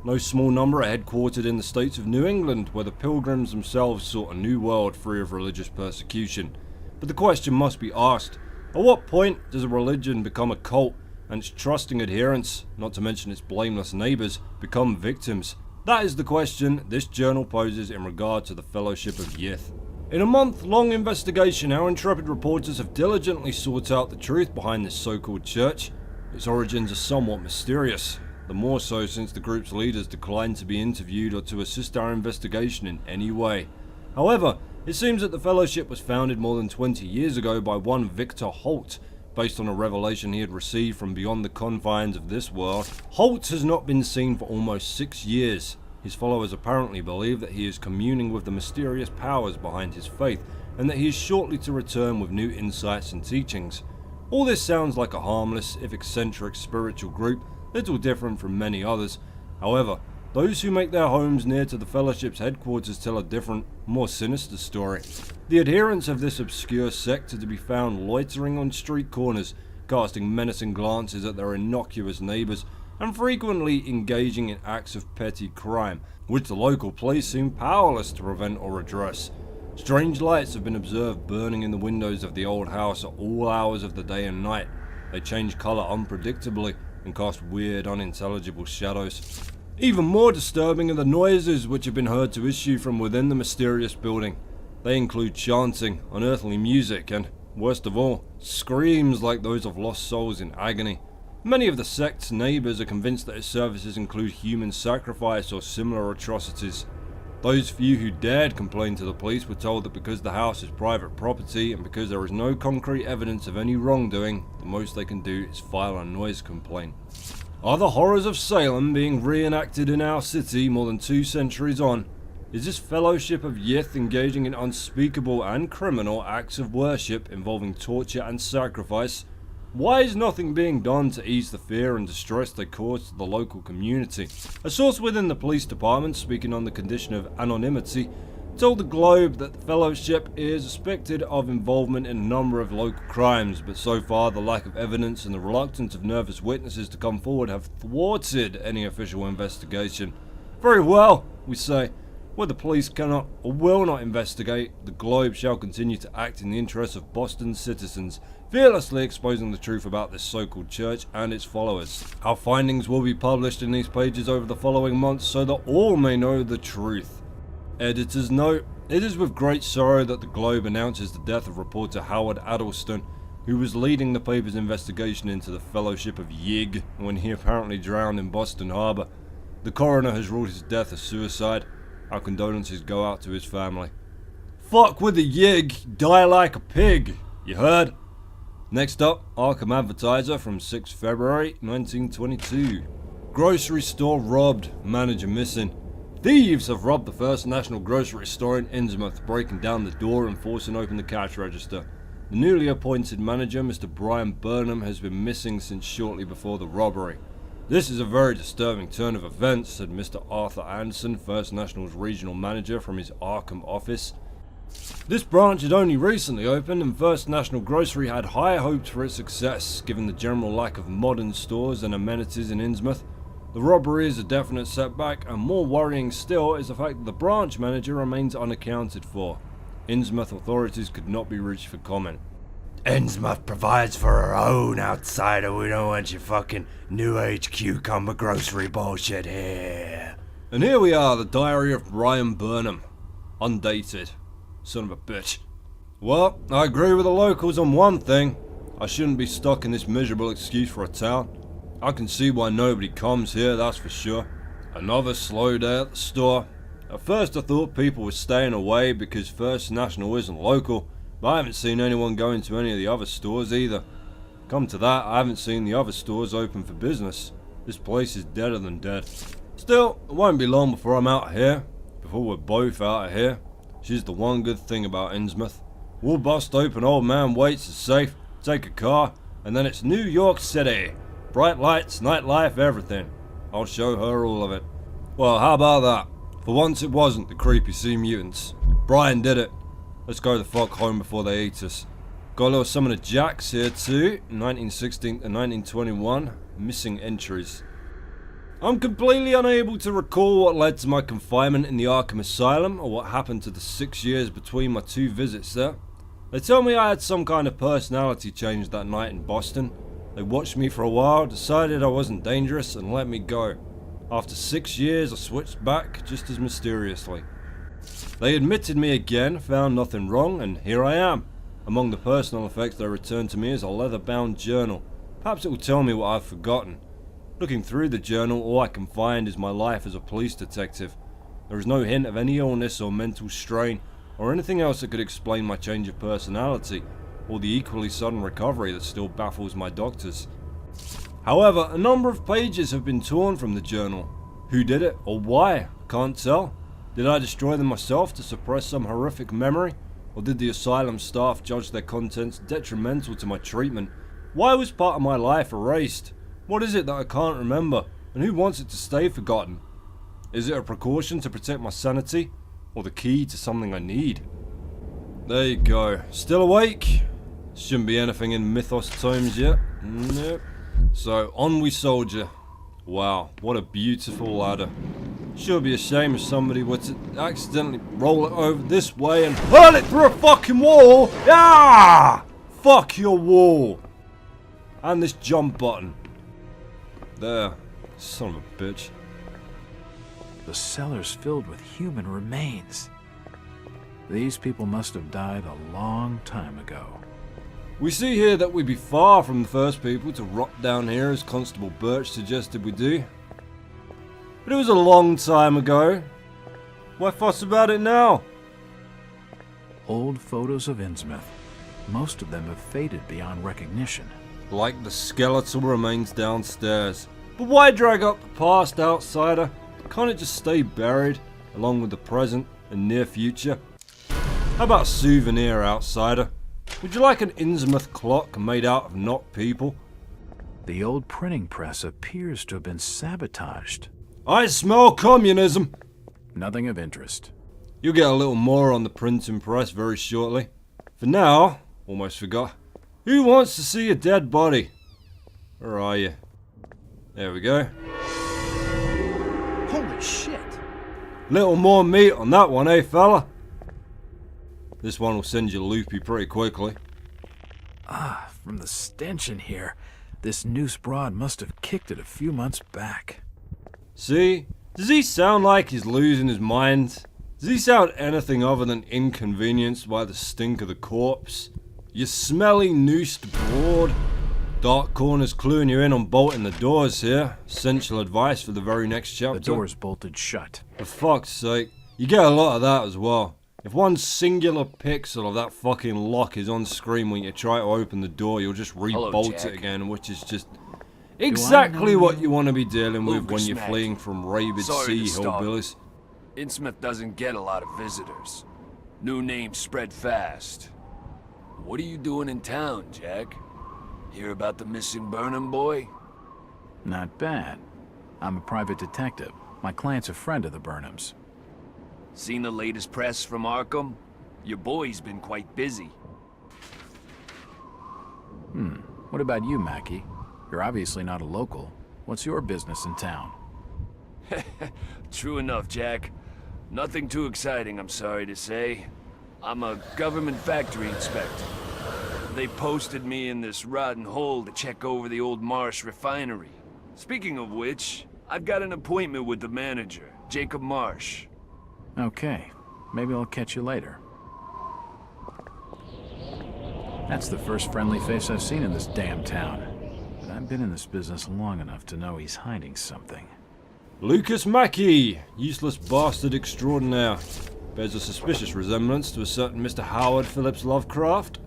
No small number are headquartered in the states of New England, where the Pilgrims themselves sought a new world free of religious persecution. But the question must be asked, at what point does a religion become a cult, and its trusting adherents, not to mention its blameless neighbours, become victims? That is the question this journal poses in regard to the Fellowship of Yith. In a month-long investigation, our intrepid reporters have diligently sought out the truth behind this so-called church. Its origins are somewhat mysterious, the more so since the group's leaders declined to be interviewed or to assist our investigation in any way. However, it seems that the Fellowship was founded more than 20 years ago by one Victor Holt, based on a revelation he had received from beyond the confines of this world. Holt has not been seen for almost 6 years. His followers apparently believe that he is communing with the mysterious powers behind his faith, and that he is shortly to return with new insights and teachings. All this sounds like a harmless, if eccentric, spiritual group, little different from many others. However, those who make their homes near to the Fellowship's headquarters tell a different, more sinister story. The adherents of this obscure sect are to be found loitering on street corners, casting menacing glances at their innocuous neighbours, and frequently engaging in acts of petty crime, which the local police seem powerless to prevent or address. Strange lights have been observed burning in the windows of the old house at all hours of the day and night. They change colour unpredictably and cast weird, unintelligible shadows. Even more disturbing are the noises which have been heard to issue from within the mysterious building. They include chanting, unearthly music, and, worst of all, screams like those of lost souls in agony. Many of the sect's neighbours are convinced that its services include human sacrifice or similar atrocities. Those few who dared complain to the police were told that because the house is private property and because there is no concrete evidence of any wrongdoing, the most they can do is file a noise complaint. Are the horrors of Salem being reenacted in our city more than 2 centuries on? Is this fellowship of Yith engaging in unspeakable and criminal acts of worship involving torture and sacrifice? Why is nothing being done to ease the fear and distress they cause to the local community? A source within the police department, speaking on the condition of anonymity, told the Globe that the Fellowship is suspected of involvement in a number of local crimes, but so far the lack of evidence and the reluctance of nervous witnesses to come forward have thwarted any official investigation. Very well, we say. Where the police cannot or will not investigate, the Globe shall continue to act in the interests of Boston's citizens, fearlessly exposing the truth about this so-called church and its followers. Our findings will be published in these pages over the following months so that all may know the truth. Editor's note: it is with great sorrow that the Globe announces the death of reporter Howard Addleston, who was leading the paper's investigation into the Fellowship of Yig when he apparently drowned in Boston Harbor. The coroner has ruled his death a suicide. Our condolences go out to his family. Fuck with the Yig, die like a pig, you heard? Next up, Arkham Advertiser from 6 February 1922. Grocery store robbed, manager missing. Thieves have robbed the First National Grocery Store in Innsmouth, breaking down the door and forcing open the cash register. The newly appointed manager, Mr. Brian Burnham, has been missing since shortly before the robbery. This is a very disturbing turn of events, said Mr. Arthur Anderson, First National's regional manager, from his Arkham office. This branch had only recently opened, and First National Grocery had high hopes for its success, given the general lack of modern stores and amenities in Innsmouth. The robbery is a definite setback, and more worrying still is the fact that the branch manager remains unaccounted for. Innsmouth authorities could not be reached for comment. Innsmouth provides for her own, outsider. We don't want your fucking new age cucumber grocery bullshit here. And here we are, the diary of Brian Burnham. Undated. Son of a bitch. Well, I agree with the locals on one thing. I shouldn't be stuck in this miserable excuse for a town. I can see why nobody comes here, that's for sure. Another slow day at the store. At first I thought people were staying away because First National isn't local, but I haven't seen anyone go into any of the other stores either. Come to that, I haven't seen the other stores open for business. This place is deader than dead. Still, it won't be long before I'm out of here. Before we're both out of here. She's the one good thing about Innsmouth. We'll bust open Old Man Waits' safe, take a car, and then it's New York City. Bright lights, nightlife, everything. I'll show her all of it. Well, how about that? For once it wasn't the creepy sea mutants. Brian did it. Let's go the fuck home before they eat us. Got a little some of the Jacks here too. 1916 to 1921. Missing entries. I'm completely unable to recall what led to my confinement in the Arkham Asylum or what happened to the 6 years between my 2 visits there. They tell me I had some kind of personality change that night in Boston. They watched me for a while, decided I wasn't dangerous, and let me go. After 6 years, I switched back just as mysteriously. They admitted me again, found nothing wrong, and here I am. Among the personal effects they returned to me is a leather-bound journal. Perhaps it will tell me what I've forgotten. Looking through the journal, all I can find is my life as a police detective. There is no hint of any illness or mental strain, or anything else that could explain my change of personality, or the equally sudden recovery that still baffles my doctors. However, a number of pages have been torn from the journal. Who did it, or why? I can't tell. Did I destroy them myself to suppress some horrific memory? Or did the asylum staff judge their contents detrimental to my treatment? Why was part of my life erased? What is it that I can't remember? And who wants it to stay forgotten? Is it a precaution to protect my sanity? Or the key to something I need? There you go. Still awake? Shouldn't be anything in Mythos tomes yet. Nope. So, on we soldier. Wow, what a beautiful ladder. Sure be a shame if somebody were to accidentally roll it over this way and hurl it through a fucking wall! Ah! Fuck your wall! And this jump button. There. Son of a bitch. The cellar's filled with human remains. These people must have died a long time ago. We see here that we'd be far from the first people to rot down here, as Constable Birch suggested we do. But it was a long time ago. Why fuss about it now? Old photos of Innsmouth. Most of them have faded beyond recognition. Like the skeletal remains downstairs. But why drag up the past, outsider? Can't it just stay buried, along with the present and near future? How about a souvenir, outsider? Would you like an Innsmouth clock made out of not people? The old printing press appears to have been sabotaged. I smell communism! Nothing of interest. You'll get a little more on the printing press very shortly. For now, almost forgot. Who wants to see a dead body? Where are you? There we go. Holy shit! Little more meat on that one, eh, fella? This one will send you loopy pretty quickly. Ah, from the stench in here, this noose broad must have kicked it a few months back. See? Does he sound like he's losing his mind? Does he sound anything other than inconvenienced by the stink of the corpse? You smelly noosed broad. Dark corners cluing you in on bolting the doors here. Essential advice for the very next chapter. The door's bolted shut. For fuck's sake. You get a lot of that as well. If one singular pixel of that fucking lock is on screen when you try to open the door, you'll just re-bolt it again, which is just exactly what you want to be dealing with when you're fleeing from rabid sea hillbillies. Innsmouth doesn't get a lot of visitors. New names spread fast. What are you doing in town, Jack? Hear about the missing Burnham boy? Not bad. I'm a private detective. My client's a friend of the Burnhams. Seen the latest press from Arkham? Your boy's been quite busy. What about you, Mackie? You're obviously not a local. What's your business in town? True enough, Jack. Nothing too exciting, I'm sorry to say. I'm a government factory inspector. They posted me in this rotten hole to check over the old Marsh refinery. Speaking of which, I've got an appointment with the manager, Jacob Marsh. Okay, maybe I'll catch you later. That's the first friendly face I've seen in this damn town. But I've been in this business long enough to know he's hiding something. Lucas Mackey, useless bastard extraordinaire. Bears a suspicious resemblance to a certain Mr. Howard Phillips Lovecraft.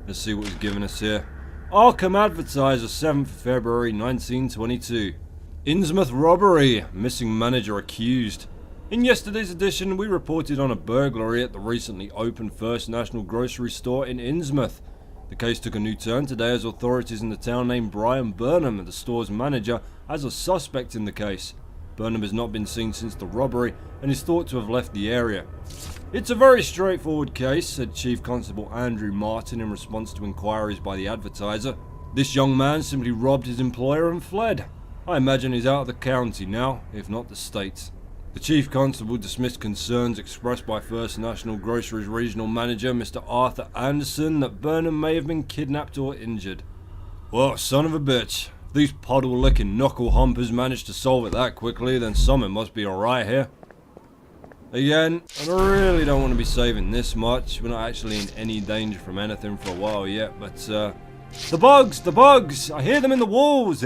Let's see what he's given us here. Arkham Advertiser, 7th February 1922. Innsmouth robbery, missing manager accused. In yesterday's edition, we reported on a burglary at the recently opened First National grocery store in Innsmouth. The case took a new turn today as authorities in the town named Brian Burnham, the store's manager, as a suspect in the case. Burnham has not been seen since the robbery and is thought to have left the area. It's a very straightforward case, said Chief Constable Andrew Martin in response to inquiries by the Advertiser. This young man simply robbed his employer and fled. I imagine he's out of the county now, if not the state. The Chief Constable dismissed concerns expressed by First National Groceries Regional Manager Mr. Arthur Anderson that Burnham may have been kidnapped or injured. Well, son of a bitch. If these puddle-licking knuckle humpers managed to solve it that quickly, then something must be alright here. Again, I really don't want to be saving this much. We're not actually in any danger from anything for a while yet, but the bugs! I hear them in the walls!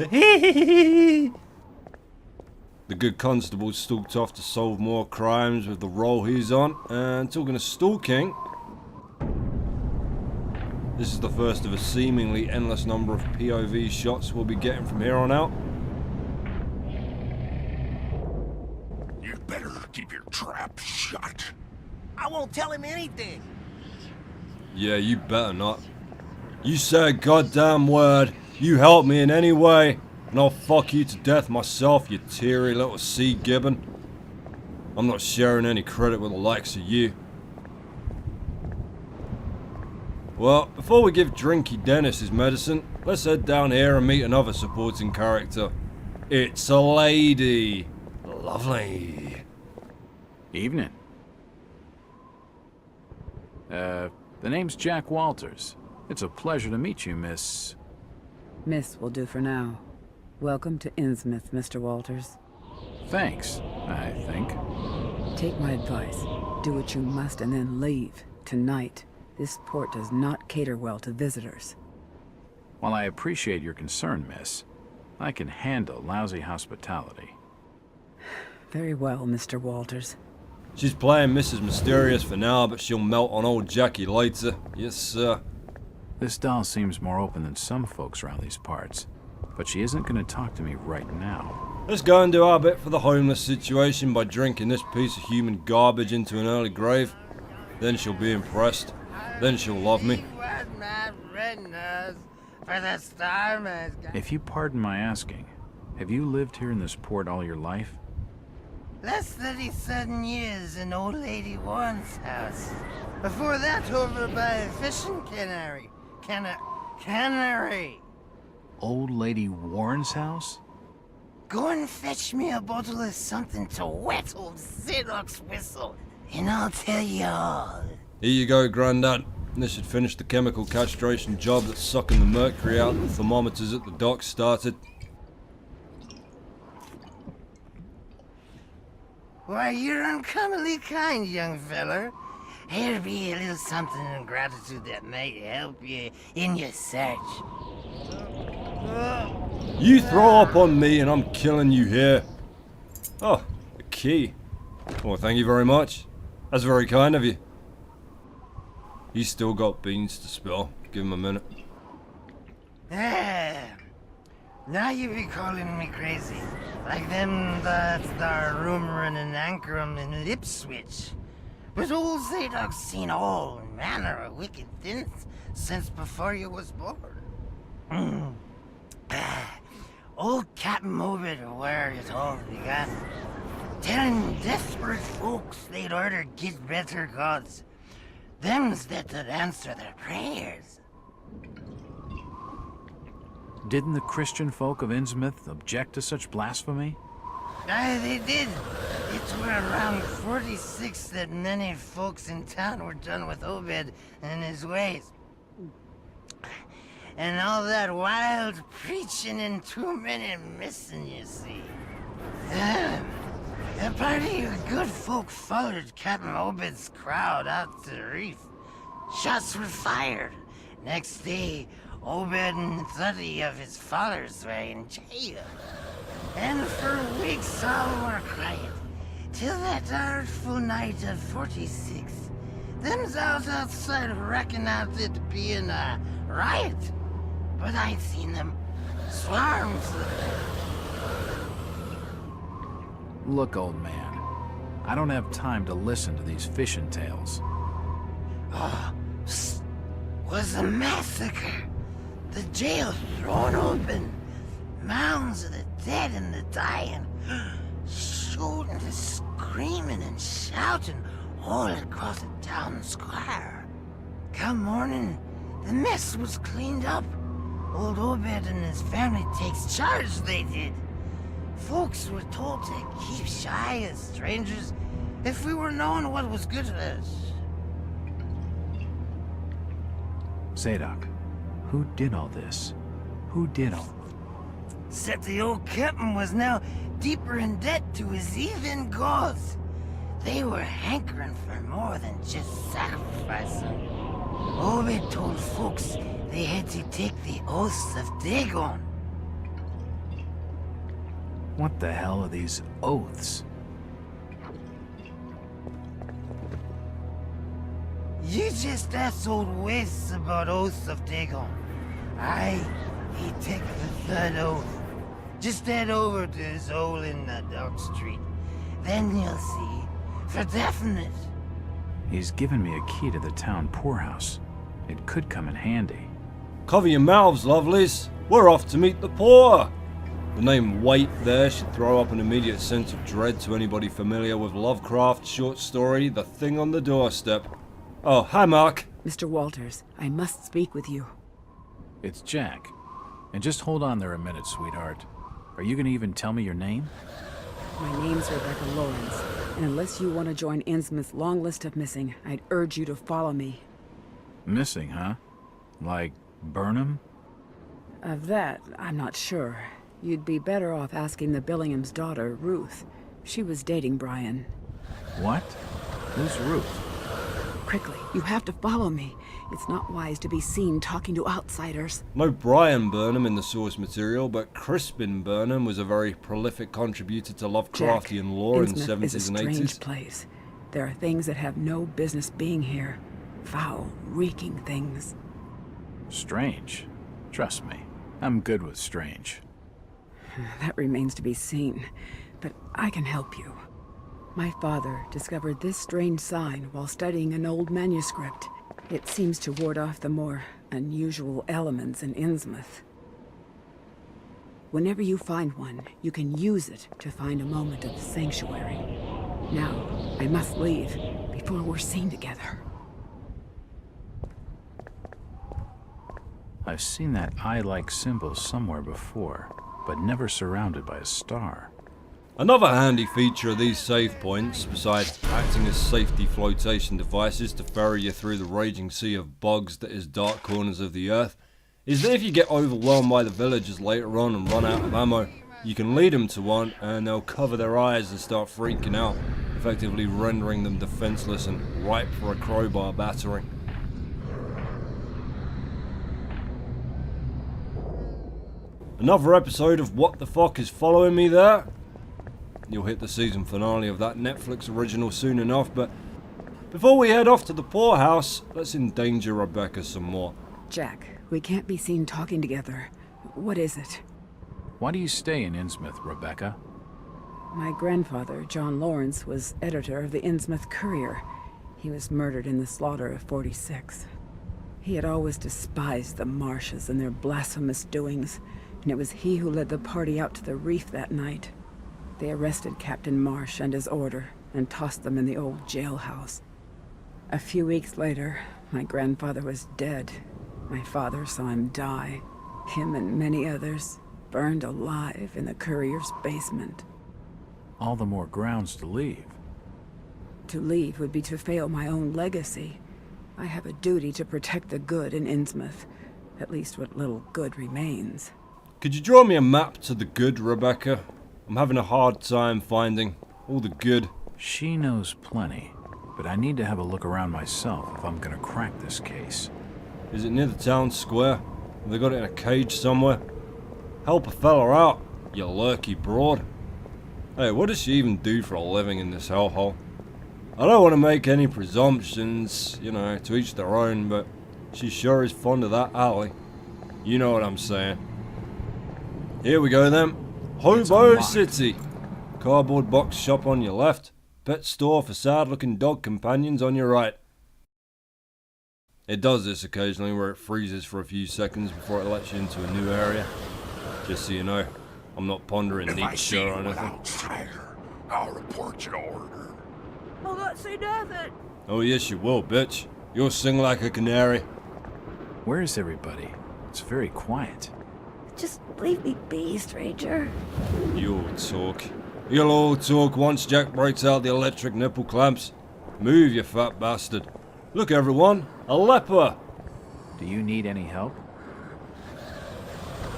The good constable stalked off to solve more crimes with the role he's on. And talking of stalking, this is the first of a seemingly endless number of POV shots we'll be getting from here on out. You better keep your trap shut. I won't tell him anything. Yeah, you better not. You say a goddamn word, You help me in any way, and I'll fuck you to death myself, you teary little sea gibbon. I'm not sharing any credit with the likes of you. Well, before we give Drinky Dennis his medicine, let's head down here and meet another supporting character. It's a lady. Lovely. Evening. The name's Jack Walters. It's a pleasure to meet you, Miss... Miss will do for now. Welcome to Innsmouth, Mr. Walters. Thanks, I think. Take my advice. Do what you must and then leave. Tonight. This port does not cater well to visitors. While I appreciate your concern, miss, I can handle lousy hospitality. Very well, Mr. Walters. She's playing Mrs. Mysterious for now, but she'll melt on old Jackie later. Yes, sir. This doll seems more open than some folks around these parts, but she isn't going to talk to me right now. Let's go and do our bit for the homeless situation by drinking this piece of human garbage into an early grave. Then she'll be impressed. Then she'll love me. If you pardon my asking, have you lived here in this port all your life? Less 37 years in Old Lady Warren's house. Before that, over by a fishing cannery. Cannery. Old Lady Warren's house? Go and fetch me a bottle of something to wet old Zedok's whistle, and I'll tell you all. Here you go, Grandad. This should finish the chemical castration job that's sucking the mercury out the thermometers at the dock started. Why, you're uncommonly kind, young feller. Here be a little something in gratitude that might help you in your search. You throw up on me and I'm killing you here. Oh, a key. Well, thank you very much. That's very kind of you. He's still got beans to spill. Give him a minute. Ah, now you be calling me crazy. Like them that's there rumoring in Ankrum and Ipswich. But old Zadok's seen all manner of wicked things since before you was born. Old Captain Obed where it all began. Telling desperate folks they'd order get better gods. Them's that would answer their prayers. Didn't the Christian folk of Innsmouth object to such blasphemy? Aye, they did. It were around 46 that many folks in town were done with Obed and his ways. And all that wild preaching and too many missing, you see. A party of good folk followed Captain Obed's crowd out to the reef. Shots were fired. Next day, Obed and 30 of his followers were in jail. And for weeks all were quiet, till that artful night of 46. Them's out outside reckoned out it being a riot. But I'd seen them swarms of them. Look, old man, I don't have time to listen to these fishing tales. Oh, was a massacre. The jail thrown open. Mounds of the dead and the dying. Shooting and screaming and shouting all across the town square. Come morning, the mess was cleaned up. Old Obed and his family takes charge, they did. Folks were told to keep shy as strangers if we were knowing what was good for us. Zadok, who did all this? Who did all... Except the old captain was now deeper in debt to his heathen gods. They were hankering for more than just sacrificing. Obed told folks they had to take the oaths of Dagon. What the hell are these oaths? You just asked old Wes about oaths of Dagon. Aye, he take the third oath. Just head over to his hole in the Dock Street. Then you'll see, for definite. He's given me a key to the town poorhouse. It could come in handy. Cover your mouths, lovelies. We're off to meet the poor. The name Wait there should throw up an immediate sense of dread to anybody familiar with Lovecraft's short story, The Thing on the Doorstep. Oh, hi Mark. Mr. Walters, I must speak with you. It's Jack. And just hold on there a minute, sweetheart. Are you gonna even tell me your name? My name's Rebecca Lawrence, and unless you want to join Innsmouth's long list of missing, I'd urge you to follow me. Missing, huh? Like Burnham? Of that, I'm not sure. You'd be better off asking the Billingham's daughter, Ruth. She was dating Brian. What? Who's Ruth? Quickly, you have to follow me. It's not wise to be seen talking to outsiders. No Brian Burnham in the source material, but Crispin Burnham was a very prolific contributor to Lovecraftian lore in the Innsmouth 70s is a and 80s. strange place. There are things that have no business being here. Foul, reeking things. Strange. Trust me, I'm good with strange. That remains to be seen, but I can help you. My father discovered this strange sign while studying an old manuscript. It seems to ward off the more unusual elements in Innsmouth. Whenever you find one, you can use it to find a moment of sanctuary. Now, I must leave before we're seen together. I've seen that eye-like symbol somewhere before, but never surrounded by a star. Another handy feature of these save points, besides acting as safety flotation devices to ferry you through the raging sea of bugs that is dark corners of the earth, is that if you get overwhelmed by the villagers later on and run out of ammo, you can lead them to one and they'll cover their eyes and start freaking out, effectively rendering them defenseless and ripe for a crowbar battering. Another episode of What the Fuck is following me there? You'll hit the season finale of that Netflix original soon enough, but before we head off to the poorhouse, let's endanger Rebecca some more. Jack, we can't be seen talking together. What is it? Why do you stay in Innsmouth, Rebecca? My grandfather, John Lawrence, was editor of the Innsmouth Courier. He was murdered in the slaughter of 46. He had always despised the Marshes and their blasphemous doings, and it was he who led the party out to the reef that night. They arrested Captain Marsh and his order and tossed them in the old jailhouse. A few weeks later, my grandfather was dead. My father saw him die. Him and many others burned alive in the Courier's basement. All the more grounds to leave. To leave would be to fail my own legacy. I have a duty to protect the good in Innsmouth, at least what little good remains. Could you draw me a map to the good, Rebecca? I'm having a hard time finding all the good. She knows plenty, but I need to have a look around myself if I'm gonna crack this case. Is it near the town square? Have they got it in a cage somewhere? Help a fella out, you lurky broad. Hey, what does she even do for a living in this hellhole? I don't want to make any presumptions, you know, to each their own, but she sure is fond of that alley. You know what I'm saying. Here we go then. Hobo City. Cardboard box shop on your left. Pet store for sad-looking dog companions on your right. It does this occasionally where it freezes for a few seconds before it lets you into a new area. Just so you know, I'm not pondering Nietzsche or anything. Outsider, I'll report your order. I'll not say nothing. Oh yes you will, bitch. You'll sing like a canary. Where is everybody? It's very quiet. Just leave me be, stranger. You'll talk. You'll all talk once Jack breaks out the electric nipple clamps. Move, you fat bastard. Look everyone, a leper. Do you need any help?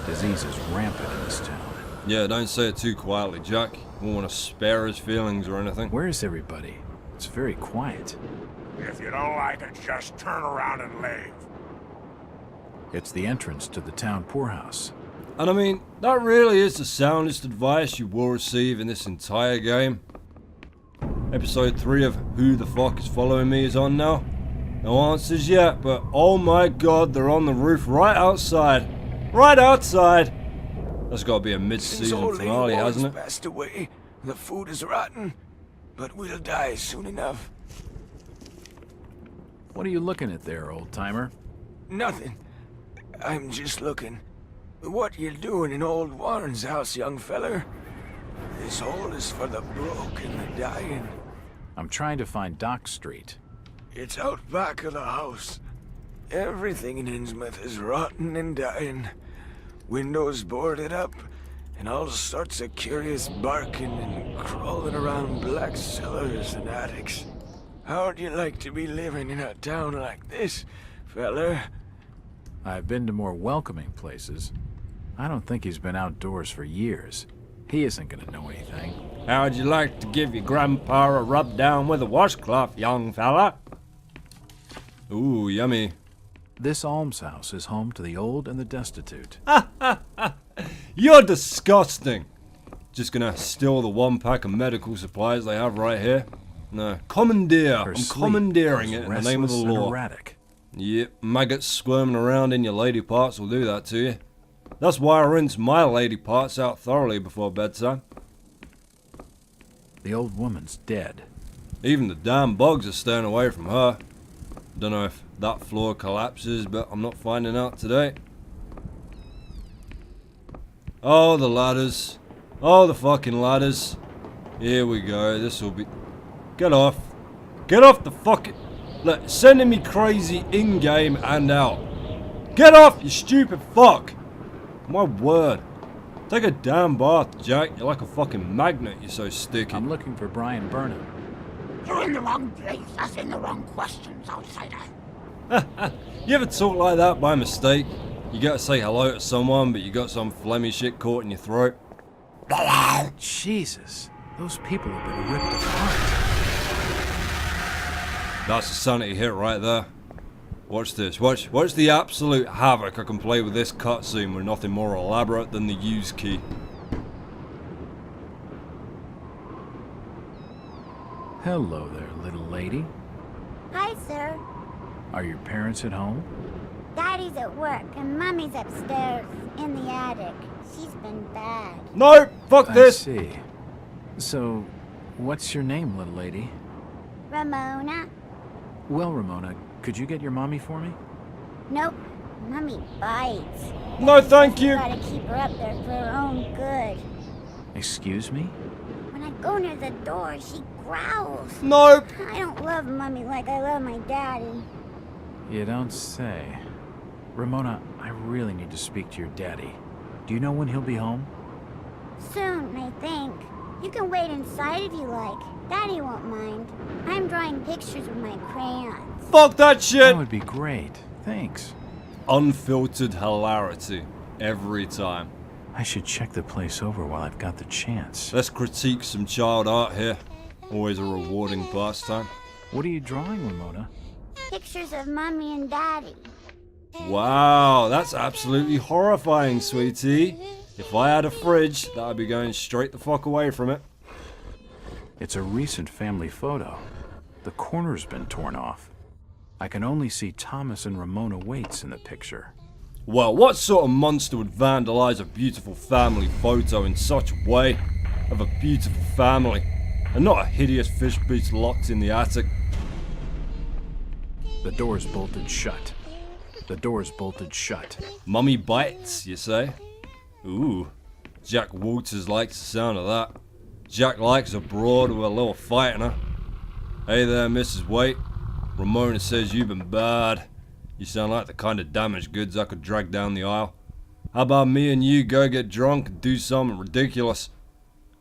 Disease is rampant in this town. Yeah, don't say it too quietly, Jack. Won't want to spare his feelings or anything. Where is everybody? It's very quiet. If you don't like it, just turn around and leave. It's the entrance to the town poorhouse. And I mean, that really is the soundest advice you will receive in this entire game. Episode 3 of Who the Fuck is Following Me is on now. No answers yet, but oh my god, they're on the roof right outside. Right outside! That's gotta be a mid-season finale, hasn't it? Passed away. The food is rotten, but we'll die soon enough. What are you looking at there, old-timer? Nothing. I'm just looking. What you doing in old Warren's house, young feller? This hole is for the broke and the dying. I'm trying to find Dock Street. It's out back of the house. Everything in Innsmouth is rotten and dying. Windows boarded up, and all sorts of curious barking and crawling around black cellars and attics. How'd you like to be living in a town like this, feller? I've been to more welcoming places. I don't think he's been outdoors for years. He isn't gonna know anything. How'd you like to give your grandpa a rub down with a washcloth, young fella? Ooh, yummy. This almshouse is home to the old and the destitute. You're disgusting. Just gonna steal the 1 pack of medical supplies they have right here? No, commandeer. I'm commandeering it in the name of the law. Yep, maggots squirming around in your lady parts will do that to you. That's why I rinse my lady parts out thoroughly before bedtime. The old woman's dead. Even the damn bugs are staying away from her. Don't know if that floor collapses, but I'm not finding out today. Oh, the ladders. Oh, the fucking ladders. Here we go. This will be... Get off. Get off the fucking... Look, sending me crazy in-game and out. Get off, you stupid fuck. My word. Take a damn bath, Jack. You're like a fucking magnet. You're so sticky. I'm looking for Brian Burnham. You're in the wrong place, asking the wrong questions, outsider. You ever talk like that by mistake? You gotta say hello to someone, but you got some phlegmy shit caught in your throat? Jesus, those people have been ripped apart. That's a sanity hit right there. Watch this. Watch the absolute havoc I can play with this cutscene with nothing more elaborate than the use key. Hello there, little lady. Hi, sir. Are your parents at home? Daddy's at work and Mommy's upstairs in the attic. She's been bad. No! Fuck this! I see. So, what's your name, little lady? Ramona? Well, Ramona, could you get your mommy for me? Nope. Mommy bites. No, thank you! Gotta keep her up there for her own good. Excuse me? When I go near the door, she growls. Nope! I don't love Mommy like I love my daddy. You don't say. Ramona, I really need to speak to your daddy. Do you know when he'll be home? Soon, I think. You can wait inside if you like. Daddy won't mind. I'm drawing pictures with my crayons. Fuck that shit! That would be great. Thanks. Unfiltered hilarity. Every time. I should check the place over while I've got the chance. Let's critique some child art here. Always a rewarding pastime. What are you drawing, Ramona? Pictures of Mommy and Daddy. Wow, that's absolutely horrifying, sweetie. If I had a fridge, that'd be going straight the fuck away from it. It's a recent family photo. The corner's been torn off. I can only see Thomas and Ramona Waits in the picture. Well, what sort of monster would vandalize a beautiful family photo in such a way? Of a beautiful family, and not a hideous fish beast locked in the attic. The door's bolted shut. The door's bolted shut. Mummy bites, you say? Ooh, Jack Walters likes the sound of that. Jack likes a broad with a little fight in her. Hey there, Mrs. Waite. Ramona says you've been bad. You sound like the kind of damaged goods I could drag down the aisle. How about me and you go get drunk and do something ridiculous?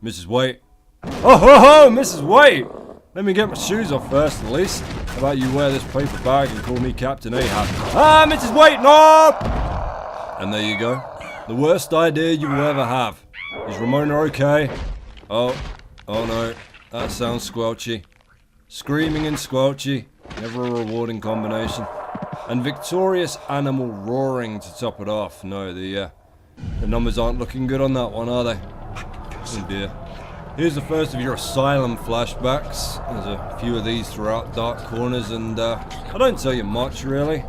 Mrs. Waite. Oh ho ho, Mrs. Waite! Let me get my shoes off first, at least. How about you wear this paper bag and call me Captain Ahab? Ah, Mrs. Waite, no! And there you go. The worst idea you will ever have. Is Ramona okay? Oh no, that sounds squelchy. Screaming and squelchy, never a rewarding combination. And victorious animal roaring to top it off. No, the numbers aren't looking good on that one, are they? Oh dear. Here's the first of your asylum flashbacks. There's a few of these throughout Dark Corners, and I don't tell you much, really.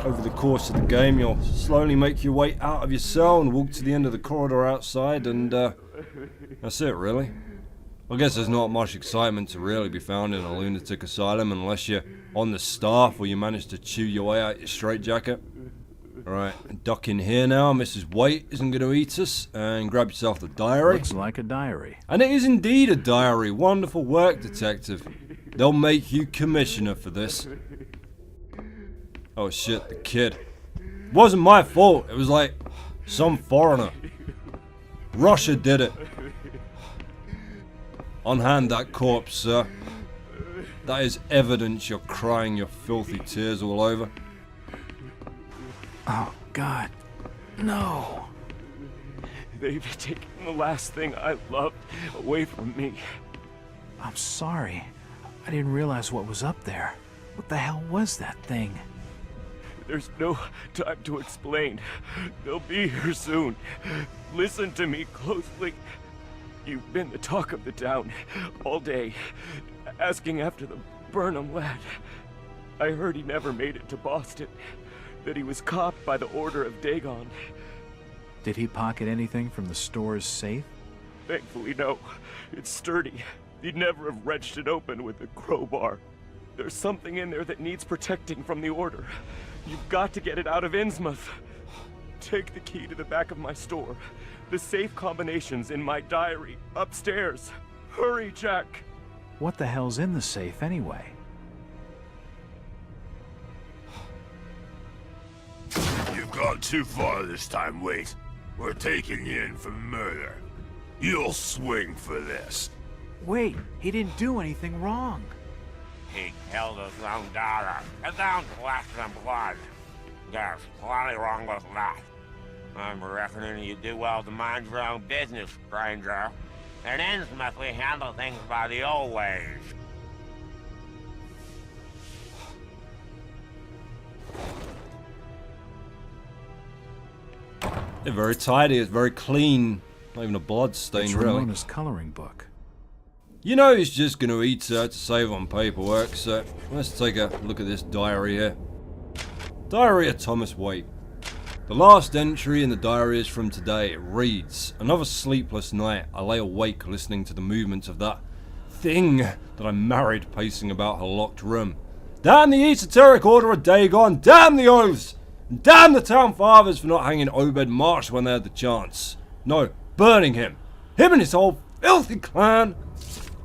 Over the course of the game, you'll slowly make your way out of your cell and walk to the end of the corridor outside, and that's it, really. I guess there's not much excitement to really be found in a lunatic asylum unless you're on the staff or you manage to chew your way out your straitjacket. Alright, duck in here now. Mrs. Waite isn't going to eat us. And grab yourself the diary. Looks like a diary. And it is indeed a diary. Wonderful work, detective. They'll make you commissioner for this. Oh shit, the kid. It wasn't my fault. It was like some foreigner. Russia did it. Unhand that corpse, sir. That is evidence you're crying your filthy tears all over. Oh, God. No. They've taken the last thing I loved away from me. I'm sorry. I didn't realize what was up there. What the hell was that thing? There's no time to explain. They'll be here soon. Listen to me closely. You've been the talk of the town all day, asking after the Burnham lad. I heard he never made it to Boston, that he was copped by the order of Dagon. Did he pocket anything from the store's safe? Thankfully, no. It's sturdy. He'd never have wrenched it open with a crowbar. There's something in there that needs protecting from the order. You've got to get it out of Innsmouth. Take the key to the back of my store. The safe combination's in my diary, upstairs. Hurry, Jack! What the hell's in the safe, anyway? You've gone too far this time, Wait. We're taking you in for murder. You'll swing for this. Wait, he didn't do anything wrong. He killed his own daughter. It sounds less than blood. There's plenty wrong with that. I'm reckoning you do well to mind your own business, stranger. In Innsmouth, we handle things by the old ways. They're very tidy, it's very clean. Not even a blood stain, It's really. Ramona's coloring book. You know he's just gonna eat her to save on paperwork, so let's take a look at this diary here. Diary of Thomas Waite. The last entry in the diary is from today. It reads, "Another sleepless night. I lay awake listening to the movements of that thing that I married pacing about her locked room. Damn the esoteric order of Dagon! Damn the oaths! And damn the town fathers for not hanging Obed Marsh when they had the chance. No, burning him. Him and his whole filthy clan.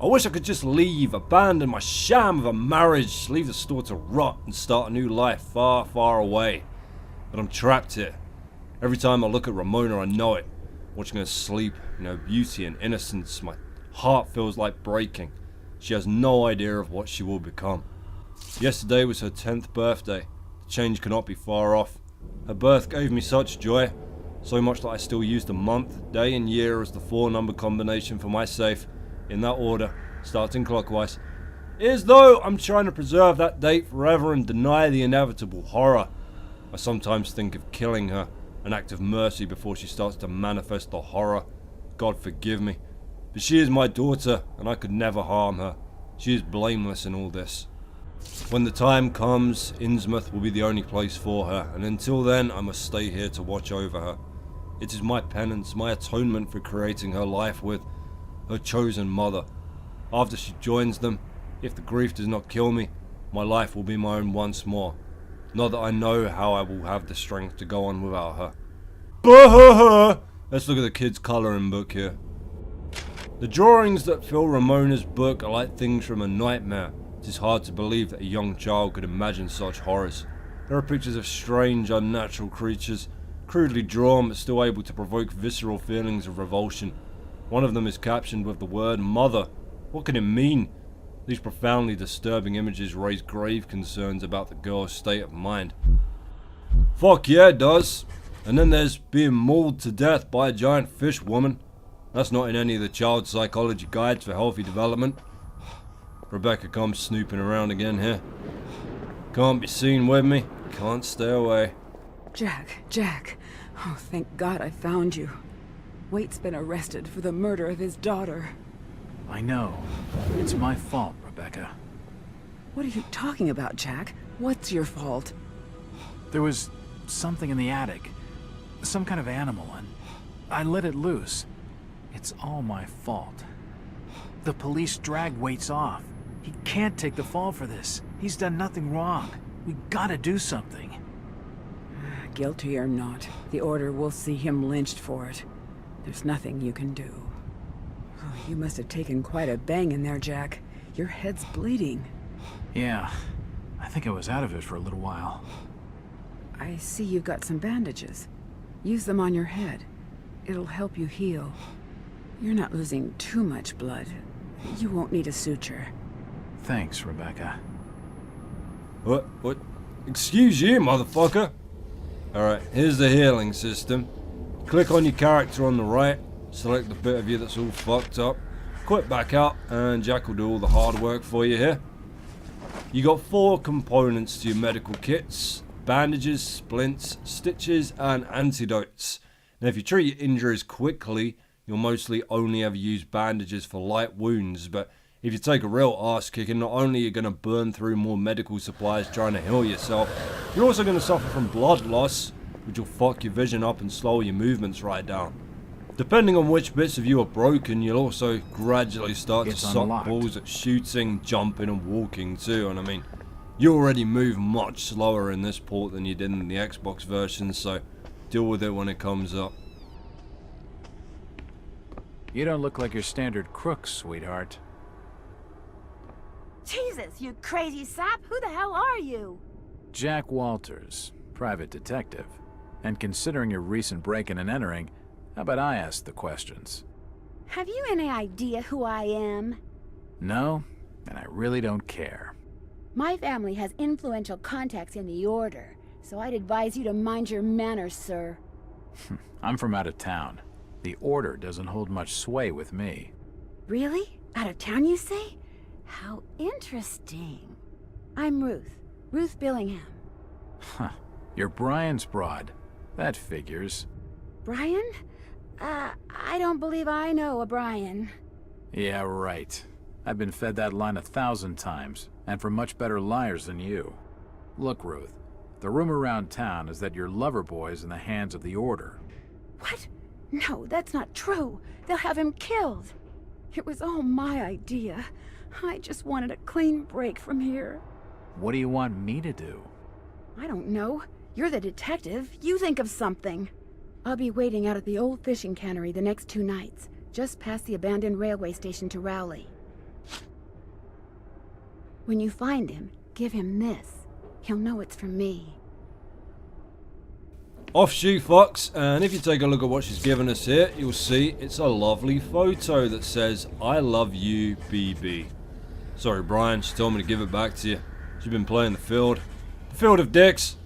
I wish I could just leave, abandon my sham of a marriage, leave the store to rot and start a new life far, far away. But I'm trapped here. Every time I look at Ramona, I know it. Watching her sleep in her beauty and innocence, my heart feels like breaking. She has no idea of what she will become. Yesterday was her 10th birthday. The change cannot be far off. Her birth gave me such joy, so much that I still use the month, day and year as the 4-number combination for my safe, in that order, starting clockwise. It is though I'm trying to preserve that date forever and deny the inevitable horror. I sometimes think of killing her, an act of mercy before she starts to manifest the horror. God forgive me. But she is my daughter, and I could never harm her. She is blameless in all this. When the time comes, Innsmouth will be the only place for her, and until then I must stay here to watch over her. It is my penance, my atonement for creating her life with her chosen mother. After she joins them, if the grief does not kill me, my life will be my own once more. Not that I know how I will have the strength to go on without her. Bah! Let's look at the kid's colouring book here. The drawings that fill Ramona's book are like things from a nightmare. It is hard to believe that a young child could imagine such horrors. There are pictures of strange, unnatural creatures, crudely drawn but still able to provoke visceral feelings of revulsion. One of them is captioned with the word mother. What can it mean? These profoundly disturbing images raise grave concerns about the girl's state of mind. Fuck yeah, it does. And then there's being mauled to death by a giant fish woman. That's not in any of the child psychology guides for healthy development. Rebecca comes snooping around again here. Can't be seen with me. Can't stay away. Jack. Oh, thank God I found you. Waite's been arrested for the murder of his daughter. I know. It's my fault, Rebecca. What are you talking about, Jack? What's your fault? There was something in the attic. Some kind of animal, and I let it loose. It's all my fault. The police dragged Waits off. He can't take the fall for this. He's done nothing wrong. We gotta do something. guilty or not, the Order will see him lynched for it. There's nothing you can do. Oh, you must have taken quite a bang in there, Jack. Your head's bleeding. Yeah, I think I was out of it for a little while. I see you've got some bandages. Use them on your head. It'll help you heal. You're not losing too much blood. You won't need a suture. Thanks, Rebecca. What? Excuse you, motherfucker. Alright, here's the healing system. Click on your character on the right, select the bit of you that's all fucked up, quit back out, and Jack will do all the hard work for you here. You got 4 components to your medical kits: bandages, splints, stitches, and antidotes. Now if you treat your injuries quickly, you'll mostly only ever use bandages for light wounds, but if you take a real ass kicking, not only are you going to burn through more medical supplies trying to heal yourself, you're also going to suffer from blood loss, which will fuck your vision up and slow your movements right down. Depending on which bits of you are broken, you'll also gradually start to suck balls at shooting, jumping and walking too, and I mean, you already move much slower in this port than you did in the Xbox version, so deal with it when it comes up. You don't look like your standard crook, sweetheart. Jesus, you crazy sap! Who the hell are you? Jack Walters, private detective. And considering your recent break-in and entering, how about I ask the questions? Have you any idea who I am? No, and I really don't care. My family has influential contacts in the Order, so I'd advise you to mind your manners, sir. I'm from out of town. The Order doesn't hold much sway with me. Really? Out of town, you say? How interesting. I'm Ruth Billingham. Huh. You're Brian's broad. That figures. Brian? I don't believe I know a Brian. Yeah, right. I've been fed that line 1,000 times, and from much better liars than you. Look, Ruth, the rumor around town is that your lover boy's in the hands of the Order. What? No, that's not true. They'll have him killed. It was all my idea. I just wanted a clean break from here. What do you want me to do? I don't know. You're the detective. You think of something. I'll be waiting out at the old fishing cannery the next 2 nights, just past the abandoned railway station to Rowley. When you find him, give him this. He'll know it's from me. Off she fucks, and if you take a look at what she's given us here, you'll see it's a lovely photo that says, "I love you, BB." Sorry Brian, she told me to give it back to you. She's been playing the field of dicks.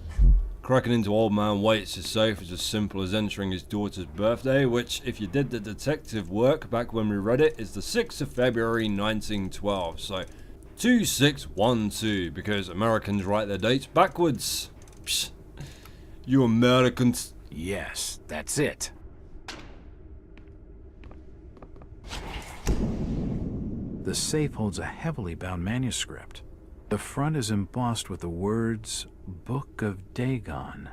Cracking into old man Waits is safe. It's as simple as entering his daughter's birthday, which, if you did the detective work back when we read it, is the 6th of February 1912, so 2612, because Americans write their dates backwards. Psh, you Americans. Yes, that's it. The safe holds a heavily bound manuscript. The front is embossed with the words, Book of Dagon.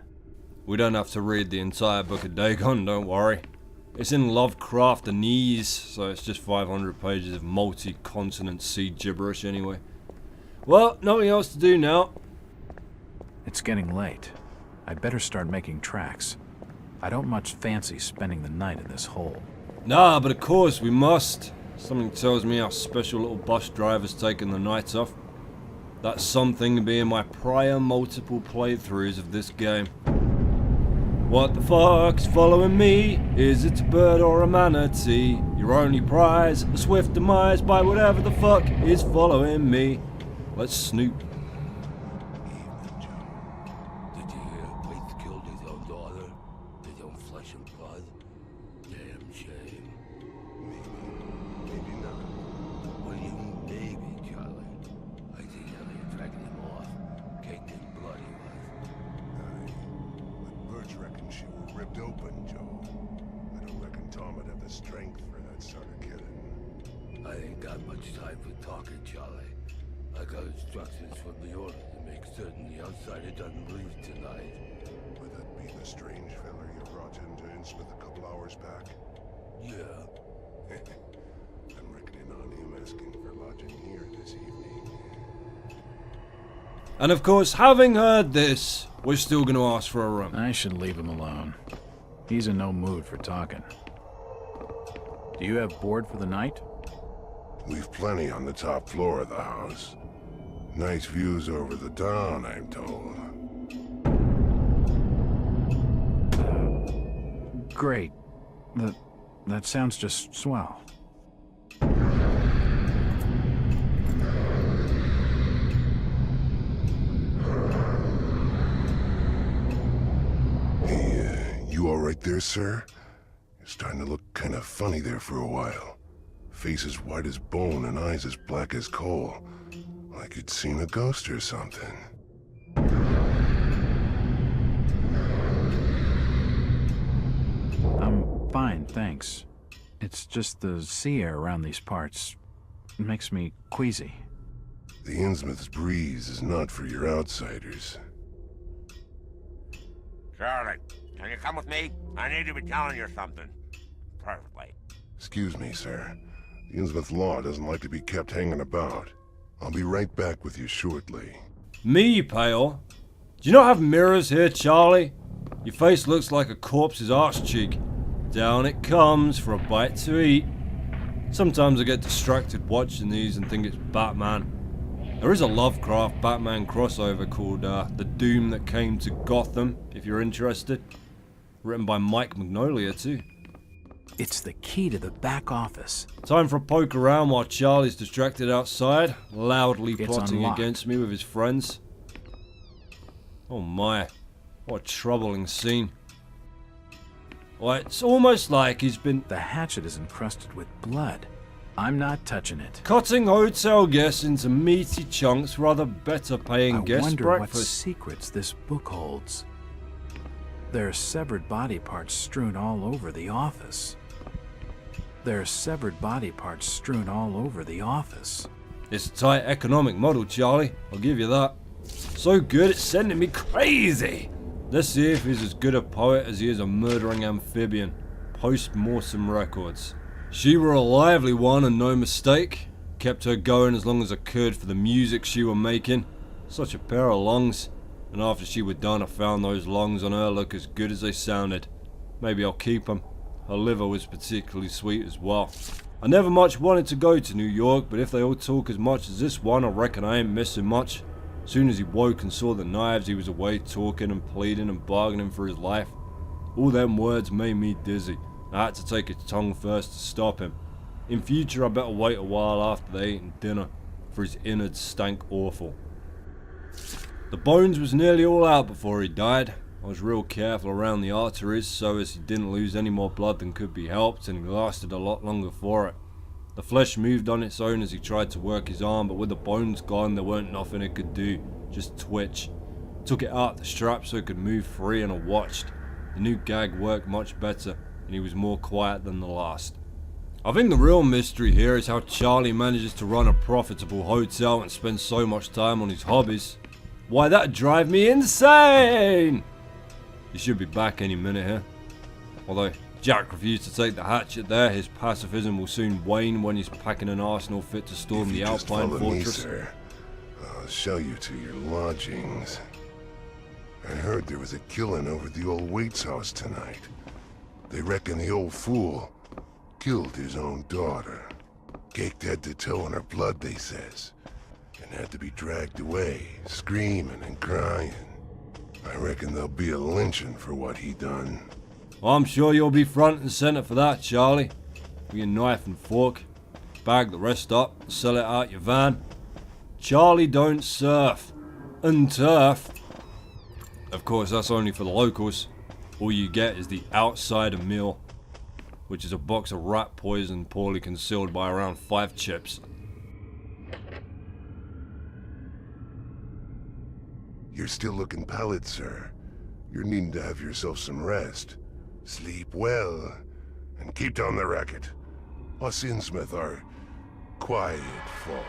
We don't have to read the entire Book of Dagon, don't worry. It's in Lovecraftanese, so it's just 500 pages of multi-consonant sea gibberish anyway. Well, nothing else to do now. It's getting late. I'd better start making tracks. I don't much fancy spending the night in this hole. Nah, but of course we must. Something tells me our special little bus driver's taking the night off. That's something being my prior multiple playthroughs of this game. What the fuck's following me? Is it a bird or a manatee? Your only prize, a swift demise by whatever the fuck is following me. Let's snoop. Did you hear Waits killed his own daughter? His own flesh and blood? Damn shame. Maybe not. What do you mean, maybe, Charlie? I think Elliot dragged him off. Caked in blood he was. Aye. But Birch reckons she was ripped open, Joe. I don't reckon Tom would have the strength for that sort of killing. I ain't got much time for talking, Charlie. I got instructions from the Order to make certain the outsider doesn't leave tonight. Would that be the strange fella you brought into Innsmouth a couple hours back? Yeah. I'm reckoning on him asking for lodging here this evening. And of course, having heard this, we're still going to ask for a room. I should leave him alone. He's in no mood for talking. Do you have board for the night? We've plenty on the top floor of the house. Nice views over the town, I'm told. Great. That sounds just swell. Hey, you all right there, sir? You're starting to look kind of funny there for a while. Face as white as bone and eyes as black as coal. Like you'd seen a ghost or something. I'm fine, thanks. It's just the sea air around these parts. It makes me queasy. The Innsmouth's breeze is not for your outsiders. Charlie, can you come with me? I need to be telling you something. Perfectly. Excuse me, sir. The Innsmouth law doesn't like to be kept hanging about. I'll be right back with you shortly. Me, pale? Do you not have mirrors here, Charlie? Your face looks like a corpse's arse cheek. Down it comes for a bite to eat. Sometimes I get distracted watching these and think it's Batman. There is a Lovecraft Batman crossover called The Doom That Came to Gotham, if you're interested. Written by Mike Magnolia, too. It's the key to the back office. Time for a poke around while Charlie's distracted outside, loudly It's plotting unlocked. against me with his friends. Oh my, what a troubling scene. Well, it's almost like he's been... The hatchet is encrusted with blood. I'm not touching it. Cutting hotel guests into meaty chunks for other better paying guest I wonder breakfast. what secrets this book holds. There are severed body parts strewn all over the office. There are severed body parts strewn all over the office. It's a tight economic model, Charlie. I'll give you that. So good, it's sending me crazy. Let's see if he's as good a poet as he is a murdering amphibian. Post-mortem records. She were a lively one and no mistake. Kept her going as long as I could for the music she were making. Such a pair of lungs. And after she were done, I found those lungs on her look as good as they sounded. Maybe I'll keep them. Her liver was particularly sweet as well. I never much wanted to go to New York, but if they all talk as much as this one, I reckon I ain't missing much. Soon as he woke and saw the knives, he was away talking and pleading and bargaining for his life. All them words made me dizzy. I had to take his tongue first to stop him. In future, I better wait a while after they eaten dinner, for his innards stank awful. The bones was nearly all out before he died. I was real careful around the arteries so as he didn't lose any more blood than could be helped, and he lasted a lot longer for it. The flesh moved on its own as he tried to work his arm, but with the bones gone there weren't nothing it could do, just twitch. Took it out the strap so it could move free and I watched. The new gag worked much better, and he was more quiet than the last. I think the real mystery here is how Charlie manages to run a profitable hotel and spend so much time on his hobbies. Why, that'd drive me insane! He should be back any minute here. Although Jack refused to take the hatchet there, his pacifism will soon wane when he's packing an arsenal fit to storm the Alpine Follow me, fortress. sir. I'll show you to your lodgings. I heard there was a killing over at the old Waits house tonight. They reckon the old fool killed his own daughter. Caked head to toe in her blood, they says. And had to be dragged away, screaming and crying. I reckon there'll be a lynching for what he done. I'm sure you'll be front and center for that, Charlie. With your knife and fork. Bag the rest up, sell it out your van. Charlie don't surf. And turf. Of course, that's only for the locals. All you get is the outsider meal, which is a box of rat poison poorly concealed by around 5 chips. You're still looking pallid, sir. You're needing to have yourself some rest. Sleep well, and keep down the racket. Us Innsmouth are quiet folk.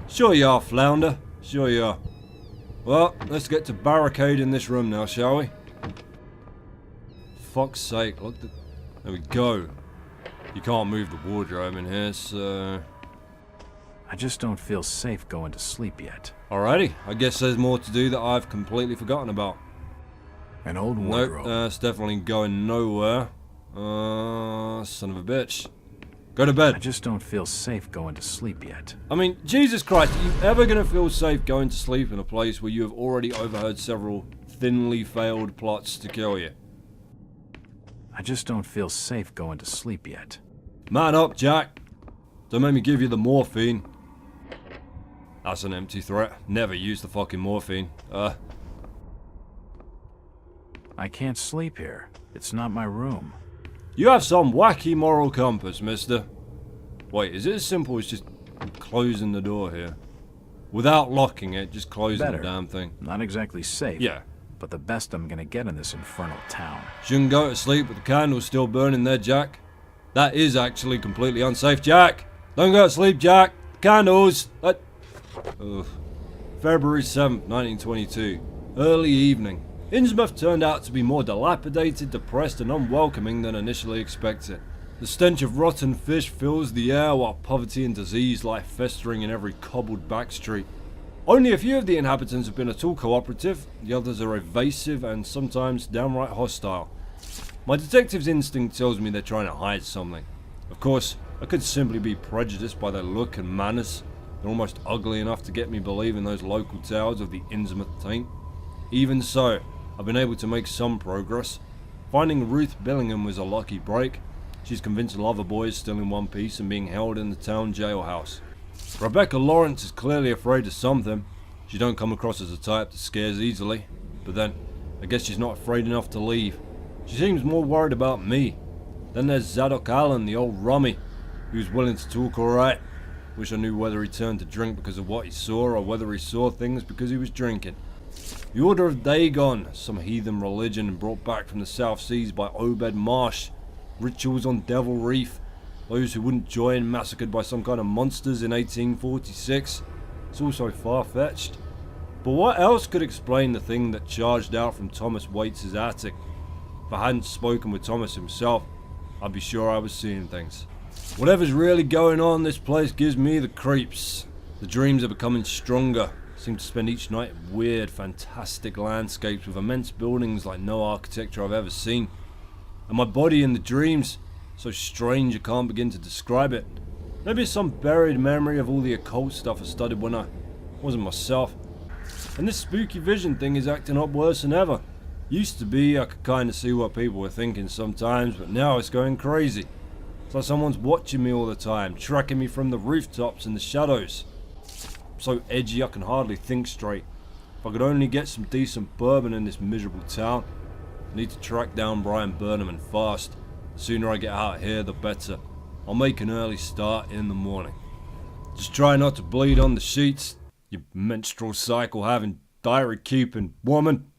Sure you are, Flounder. Sure you are. Well, let's get to barricading this room now, shall we? Fuck's sake, look. There we go. You can't move the wardrobe in here, so... I just don't feel safe going to sleep yet. Alrighty, I guess there's more to do that I've completely forgotten about. An old wardrobe. Nope, that's definitely going nowhere. Son of a bitch. Go to bed. I just don't feel safe going to sleep yet. I mean, Jesus Christ, are you ever going to feel safe going to sleep in a place where you have already overheard several thinly failed plots to kill you? I just don't feel safe going to sleep yet. Man up, Jack. Don't make me give you the morphine. That's an empty threat. Never use the fucking morphine. I can't sleep here. It's not my room. You have some wacky moral compass, mister. Wait, is it as simple as just closing the door here? Without locking it, just closing the damn thing. Not exactly safe. Yeah. But the best I'm gonna get in this infernal town. Shouldn't go to sleep with the candles still burning there, Jack. That is actually completely unsafe, Jack. Don't go to sleep, Jack. Candles. February 7th, 1922. Early evening. Innsmouth turned out to be more dilapidated, depressed, and unwelcoming than initially expected. The stench of rotten fish fills the air while poverty and disease lie festering in every cobbled back street. Only a few of the inhabitants have been at all cooperative, the others are evasive and sometimes downright hostile. My detective's instinct tells me they're trying to hide something. Of course, I could simply be prejudiced by their look and manners. They're almost ugly enough to get me believing those local tales of the Innsmouth taint. Even so, I've been able to make some progress. Finding Ruth Billingham was a lucky break. She's convinced Loverboy is still in one piece and being held in the town jailhouse. Rebecca Lawrence is clearly afraid of something. She don't come across as a type that scares easily. But then, I guess she's not afraid enough to leave. She seems more worried about me. Then there's Zadok Allen, the old rummy, who's willing to talk alright. Wish I knew whether he turned to drink because of what he saw or whether he saw things because he was drinking. The Order of Dagon, some heathen religion brought back from the South Seas by Obed Marsh. Rituals on Devil Reef. Those who wouldn't join massacred by some kind of monsters in 1846. It's all so far-fetched. But what else could explain the thing that charged out from Thomas Waits' attic? If I hadn't spoken with Thomas himself, I'd be sure I was seeing things. Whatever's really going on, this place gives me the creeps. The dreams are becoming stronger. I seem to spend each night in weird, fantastic landscapes with immense buildings like no architecture I've ever seen. And my body in the dreams, so strange I can't begin to describe it. Maybe it's some buried memory of all the occult stuff I studied when I wasn't myself. And this spooky vision thing is acting up worse than ever. Used to be I could kind of see what people were thinking sometimes, but now it's going crazy. It's like someone's watching me all the time, tracking me from the rooftops and the shadows. I'm so edgy I can hardly think straight. If I could only get some decent bourbon in this miserable town. I need to track down Brian Burnham and fast. The sooner I get out here, the better. I'll make an early start in the morning. Just try not to bleed on the sheets, you menstrual cycle having, diary keeping woman.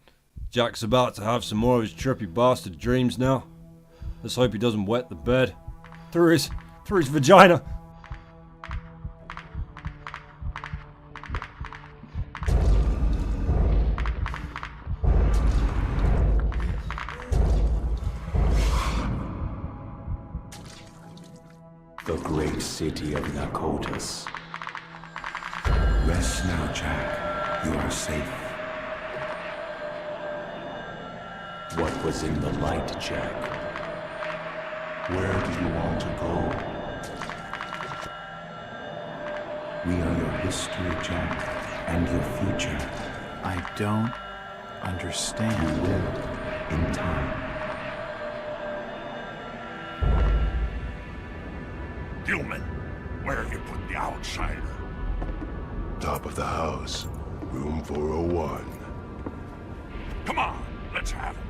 Jack's about to have some more of his trippy bastard dreams now. Let's hope he doesn't wet the bed. Through his vagina. The great city of Nakotas. Rest now, Jack. You are safe. What was in the light, Jack? Where do you want to go? We are your history, Jack, and your future. I don't understand. You will, in time. Human, where have you put the outsider? Top of the house, room 401. Come on, let's have it.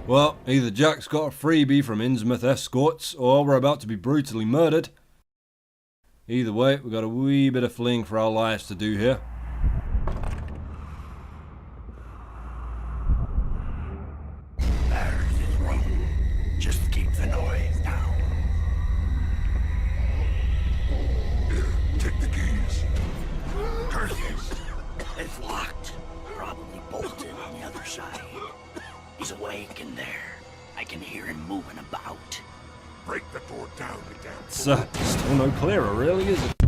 Well, either Jack's got a freebie from Innsmouth escorts, or we're about to be brutally murdered. Either way, we've got a wee bit of fleeing for our lives to do here. There's his room. Just keep the noise down. Here, take the keys. Curses! It's locked. Probably bolted on the other side. He's awake in there. I can hear him moving about. Break the door down, you damn It's still no clearer, really, is it?